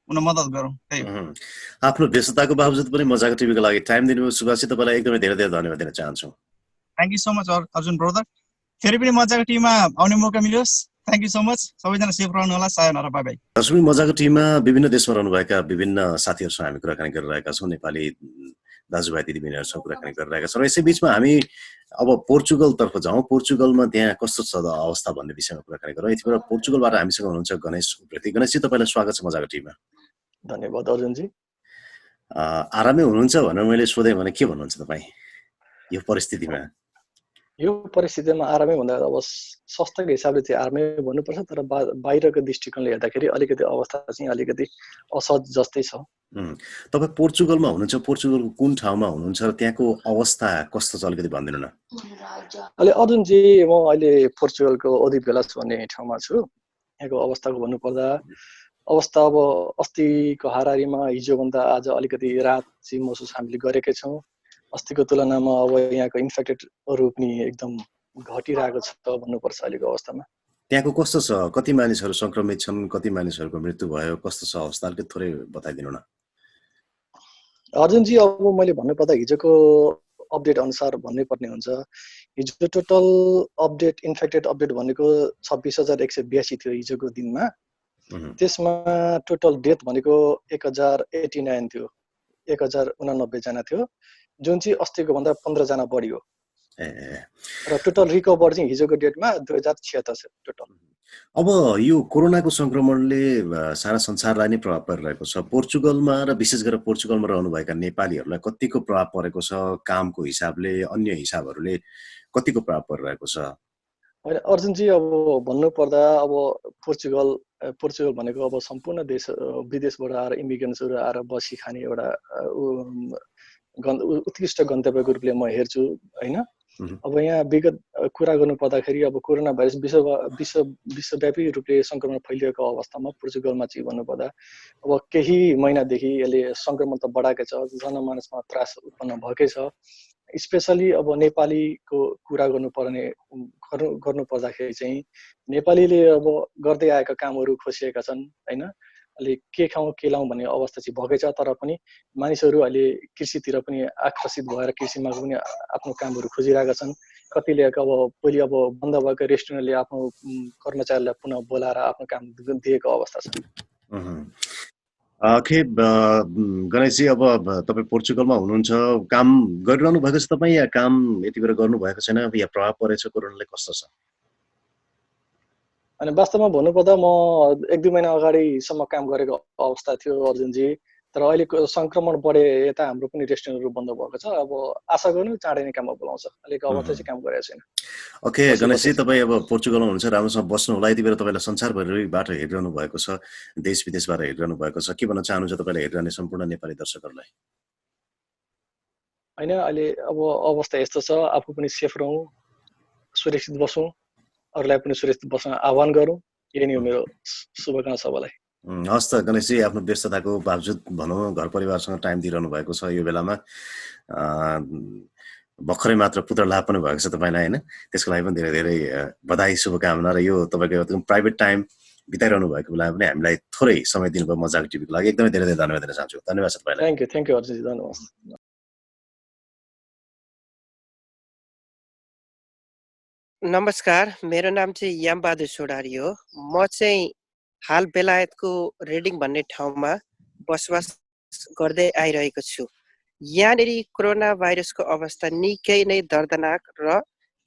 हुन मद्दत गरौँ। त्यही हो। आफ्नो व्यस्तताको बावजुद पनि मजाको टिभीको लागि टाइम दिनुभयो सुभाषजी, तपाईँलाई एकदमै धेरै धेरै धन्यवाद दिन चाहन्छु। Thank you so much Arjun brother, फेरि पनि मजाको टिममा आउने मौका मिलोस्। थ्याङ्क यू सो मच, सबैजना सेफ रहनु होला। Sayonara, bye bye. दर्शक, मजाको टिममा विभिन्न देशमा रहनुभएका विभिन्न साथीहरूसँग हामी कुराकानी गरिरहेका छौँ, नेपाली दाजुभाइ दिदीबहिनीहरूसँग कुराकानी गरिरहेका छौँ। र यसै बिचमा हामी अब पोर्चुगलतर्फ जाउँ। पोर्चुगलमा त्यहाँ कस्तो छ अवस्था भन्ने विषयमा कुराकानी गरौँ। यति बेला पोर्चुगलबाट हामीसँग हुनुहुन्छ गणेश उप्रेती। गणेशजी, तपाईँलाई स्वागत छ मजाको टिममा। धन्यवाद अर्जुनजी। आरामै हुनुहुन्छ भनेर मैले सोधेँ भने के भन्नुहुन्छ तपाईँ यो परिस्थितिमा? यो परिस्थितिमा आरामै भन्दा अब स्वास्थ्यको हिसाबले चाहिँ आरामै भन्नुपर्छ, तर बाहिरको दृष्टिकोणले हेर्दाखेरि अलिकति अवस्था चाहिँ अलिकति असहज जस्तै छ। तपाईँ पोर्चुगलमा हुनुहुन्छ, पोर्चुगलको कुन ठाउँमा हुनुहुन्छ र त्यहाँको अवस्था कस्तो छ अलिकति भनिदिनु न। अहिले अर्जुनजी, म अहिले पोर्चुगलको ओदिभेलास भन्ने ठाउँमा छु। यहाँको अवस्थाको भन्नुपर्दा अवस्था अब अस्तिको हाराहारीमा हिजोभन्दा आज अलिकति राहत चाहिँ महसुस हामीले गरेकै छौँ। अस्तिको तुलनामा अब यहाँको इन्फेक्टेडहरू पनि एकदम घटिरहेको छ भन्नुपर्छ अहिलेको अवस्थामा। त्यहाँको कस्तो छ, कति मानिसहरू सङ्क्रमित छन्, कति मानिसहरूको मृत्यु भयो, कस्तो छ अवस्था अलिकति थोरै बताइदिनु न। अर्जुनजी, अब मैले भन्नुपर्दा हिजोको अपडेट अनुसार भन्नुपर्ने हुन्छ। हिजो टोटल अपडेट इन्फेक्टेड अपडेट भनेको 26,182 थियो हिजोको दिनमा। त्यसमा टोटल डेथ भनेको 1089 थियो, 1089 जना थियो, जुन चाहिँ अस्तिको भन्दा 15 जना बढी हो। र टोटल रिकभर चाहिँ हिजोको डेटमा 2076 टोटल। अब यो कोरोनाको संक्रमणले सारा संसारलाई नै प्रभाव परिरहेको छ। पोर्चुगलमा र विशेष गरेर पोर्चुगलमा रहनुभएका नेपालीहरूलाई कतिको प्रभाव परेको छ, कामको हिसाबले, अन्य हिसाबहरूले कतिको प्रभाव परिरहेको छ? होइन अर्जुनजी, अब भन्नुपर्दा अब पोर्चुगल भनेको अब सम्पूर्ण देश विदेशबाट आएर इमिग्रेन्ट्सहरू आएर बसी खाने एउटा उत्कृष्ट गन्तव्यको रूपले म हेर्छु होइन। अब यहाँ विगत कुरा गर्नु पर्दाखेरि अब कोरोना भाइरस विश्वव्यापी रूपले सङ्क्रमण फैलिएको अवस्थामा पोर्चुगलमा चाहिँ भन्नुपर्दा अब केही महिनादेखि यसले सङ्क्रमण त बढाएकै छ, जनमानसमा त्रास उत्पन्न भएकै छ। स्पेसली अब नेपालीको कुरा गर्नु पर्दाखेरि चाहिँ नेपालीले अब गर्दै आएका कामहरू खोसिएका छन् होइन। अहिले के खाउँ के लाउँ भन्ने अवस्था चाहिँ भएकै छ। तर पनि मानिसहरू अहिले कृषितिर पनि आकर्षित भएर कृषिमा पनि आफ्नो कामहरू खोजिरहेका छन्। कतिले अब पहिले अब बन्द भएको रेस्टुरेन्टले आफ्नो कर्मचारीलाई पुनः बोलाएर आफ्नो काम दिएको अवस्था छ। गणेशजी, अब तपाईँ पोर्चुगलमा हुनुहुन्छ, काम गरिरहनु भएको छ तपाईँ या काम यति बेला गर्नु भएको छैन या प्रभाव परेछ कोरोनाले, कस्तो छ? अनि वास्तवमा भन्नुपर्दा म 1-2 महिना अगाडिसम्म काम गरेको अवस्था थियो अर्जुनजी। तर अहिलेको सङ्क्रमण बढे यता हाम्रो पनि रेस्टुरेन्टहरू बन्द भएको छ। अब आशा गर्नु चाँडै नै काममा बोलाउँछ। अहिलेको अवस्था चाहिँ काम गरेको छैन। ओके गणेशजी, तपाईँ अब पोर्चुगलमा हुनुहुन्छ, राम्रोसँग बस्नु होला। यति बेला तपाईँलाई संसारभरिबाट हेरिरहनु भएको छ, देश विदेशबाट हेरिरहनु भएको छ, के भन्न चाहनुहुन्छ तपाईँलाई हेरिरहने सम्पूर्ण नेपाली दर्शकहरूलाई? होइन, अहिले अब अवस्था यस्तो छ, आफू पनि सेफ रहौँ, सुरक्षित बसौँ, अरूलाई पनि सुरक्षित बस्न आह्वान गरौँ। यही नै हो मेरो शुभकामना सबैलाई। हस् त गणेशजी, आफ्नो व्यस्तताको बावजुद भनौँ घर परिवारसँग टाइम दिइरहनु भएको छ यो बेलामा। भर्खरै मात्र पुत्र लाभ पनि भएको छ तपाईँलाई, होइन? त्यसको लागि पनि धेरै धेरै बधाई, शुभकामना। र यो तपाईँको एकदम प्राइभेट टाइम बिताइरहनु भएको बेलामा पनि हामीलाई थोरै समय दिनुभयो मजाको टिभीको लागि, एकदमै धेरै धेरै धन्यवाद दिन चाहन्छु। धन्यवाद सर तपाईँलाई। थ्याङ्क यू अर्जुनजी, धन्यवाद। नमस्कार, मेरो नाम चाहिँ यामबहादुर सोडारी हो। म चाहिँ हाल बेलायतको रेडिङ भन्ने ठाउँमा बसोबास गर्दै आइरहेको छु। यहाँनिर कोरोना भाइरसको अवस्था निकै नै दर्दनाक र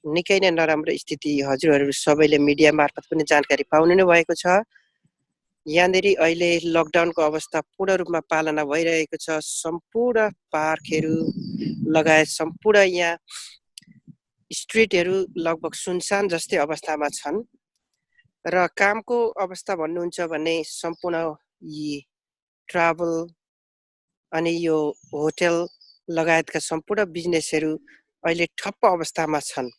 निकै नै नराम्रो स्थिति हजुरहरू सबैले मिडिया मार्फत पनि जानकारी पाउनु नै भएको छ। यहाँनिर अहिले लकडाउनको अवस्था पूर्ण रूपमा पालना भइरहेको छ। सम्पूर्ण पार्कहरू लगायत सम्पूर्ण यहाँ स्ट्रिटहरू लगभग सुनसान जस्तै अवस्थामा छन्। र कामको अवस्था भन्नुहुन्छ भने सम्पूर्ण यी ट्राभल अनि यो होटल लगायतका सम्पूर्ण बिजनेसहरू अहिले ठप्प अवस्थामा छन्।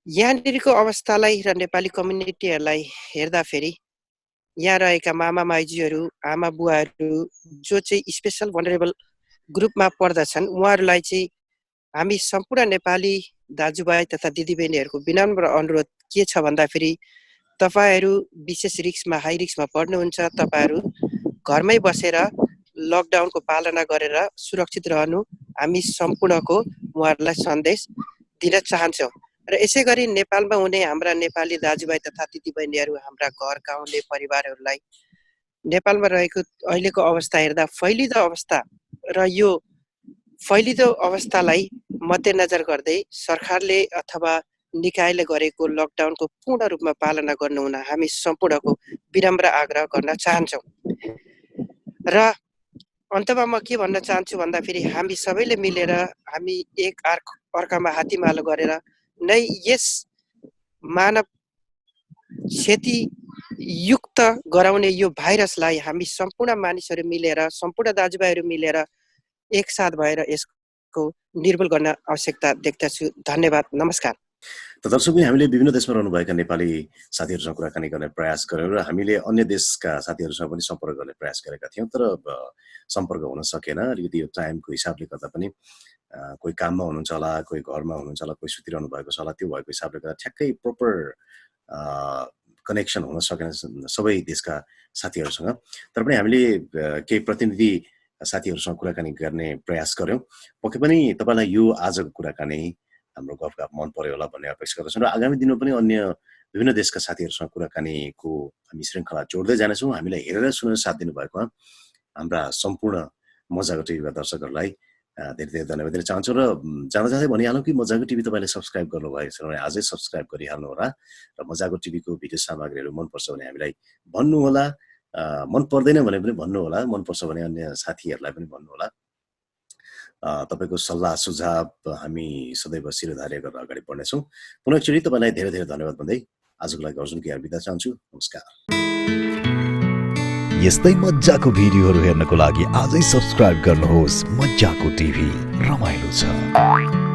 यहाँनिरको अवस्थालाई र नेपाली कम्युनिटीहरूलाई हेर्दाखेरि यहाँ रहेका मामा माइजूहरू, आमा बुवाहरू जो चाहिँ स्पेसल भनरेबल ग्रुपमा पर्दछन्, उहाँहरूलाई चाहिँ हामी सम्पूर्ण नेपाली दाजुभाइ तथा दिदीबहिनीहरूको विनम्र अनुरोध के छ भन्दाखेरि तपाईँहरू विशेष रिस्कमा, हाई रिस्कमा पर्नुहुन्छ। तपाईँहरू घरमै बसेर लकडाउनको पालना गरेर सुरक्षित रहनु हामी सम्पूर्णको उहाँहरूलाई सन्देश दिन चाहन्छौँ। र यसै गरी नेपालमा हुने हाम्रा नेपाली दाजुभाइ तथा दिदीबहिनीहरू, हाम्रा घर गाउँले परिवारहरूलाई नेपालमा रहेको अहिलेको अवस्था हेर्दा फैलिदो अवस्था र यो फैलिदो अवस्थालाई मध्यनजर गर्दै सरकारले अथवा निकायले गरेको लकडाउनको पूर्ण रूपमा पालना गर्नुहुन हामी सम्पूर्णको विनम्र आग्रह गर्न चाहन्छौँ। र अन्तमा म के भन्न चाहन्छु भन्दाखेरि हामी सबैले मिलेर हामी एक अर्कामा हातीमालो गरेर नै यस मानव क्षति युक्त गराउने यो भाइरसलाई हामी सम्पूर्ण मानिसहरू मिलेर, सम्पूर्ण दाजुभाइहरू मिलेर एकसाथ भएर यसको निर्मूल गर्न आवश्यकता देख्दछु। धन्यवाद, नमस्कार। त दर्शकले हामीले विभिन्न देशमा रहनुभएका नेपाली साथीहरूसँग कुराकानी गर्ने प्रयास गऱ्यौँ र हामीले अन्य देशका साथीहरूसँग पनि सम्पर्क गर्ने प्रयास गरेका थियौँ। तर सम्पर्क हुन सकेन, अलिकति यो टाइमको हिसाबले गर्दा पनि। कोही काममा हुनुहुन्छ होला, कोही घरमा हुनुहुन्छ होला, कोही सुतिरहनु भएको छ होला। त्यो भएको हिसाबले गर्दा ठ्याक्कै प्रोपर कनेक्सन हुन सकेन सबै देशका साथीहरूसँग। तर पनि हामीले केही प्रतिनिधि साथीहरूसँग कुराकानी गर्ने प्रयास गऱ्यौँ। पक्कै पनि तपाईँलाई यो आजको कुराकानी, हाम्रो गफगाफ मन पर्यो होला भन्ने अपेक्षा गर्दछौँ। र आगामी दिनमा पनि अन्य विभिन्न देशका साथीहरूसँग कुराकानीको हामी श्रृङ्खला जोड्दै जानेछौँ। हामीलाई हेरेर सुनेर साथ दिनुभएकोमा हाम्रा सम्पूर्ण मजाको टिभीका दर्शकहरूलाई धेरै धेरै धन्यवाद दिन चाहन्छु। र जाँदा जाँदै भनिहालौँ कि मजाको टिभी तपाईँले सब्सक्राइब गर्नुभएको छ भने आजै सब्सक्राइब गरिहाल्नु होला। र मजाको टिभीको भिडियो सामग्रीहरू मनपर्छ भने हामीलाई भन्नुहोला, मन पर्दैन भने पनि भन्नुहोला, मनपर्छ भने अन्य साथीहरूलाई पनि भन्नुहोला। तपाईँको सल्लाह सुझाव हामी सदैव शिरधार्य गरेर अगाडि बढ्नेछौँ। पुनः एकचोटि तपाईँलाई धेरै धेरै धन्यवाद भन्दै आजको लागि अर्जुन केआर बिदा चाहन्छु। नमस्कार। यस्तै मज्जाको भिडियोहरू हेर्नको लागि आजै सब्सक्राइब गर्नुहोस्। मज्जाको टिभी, रमाइलो छ।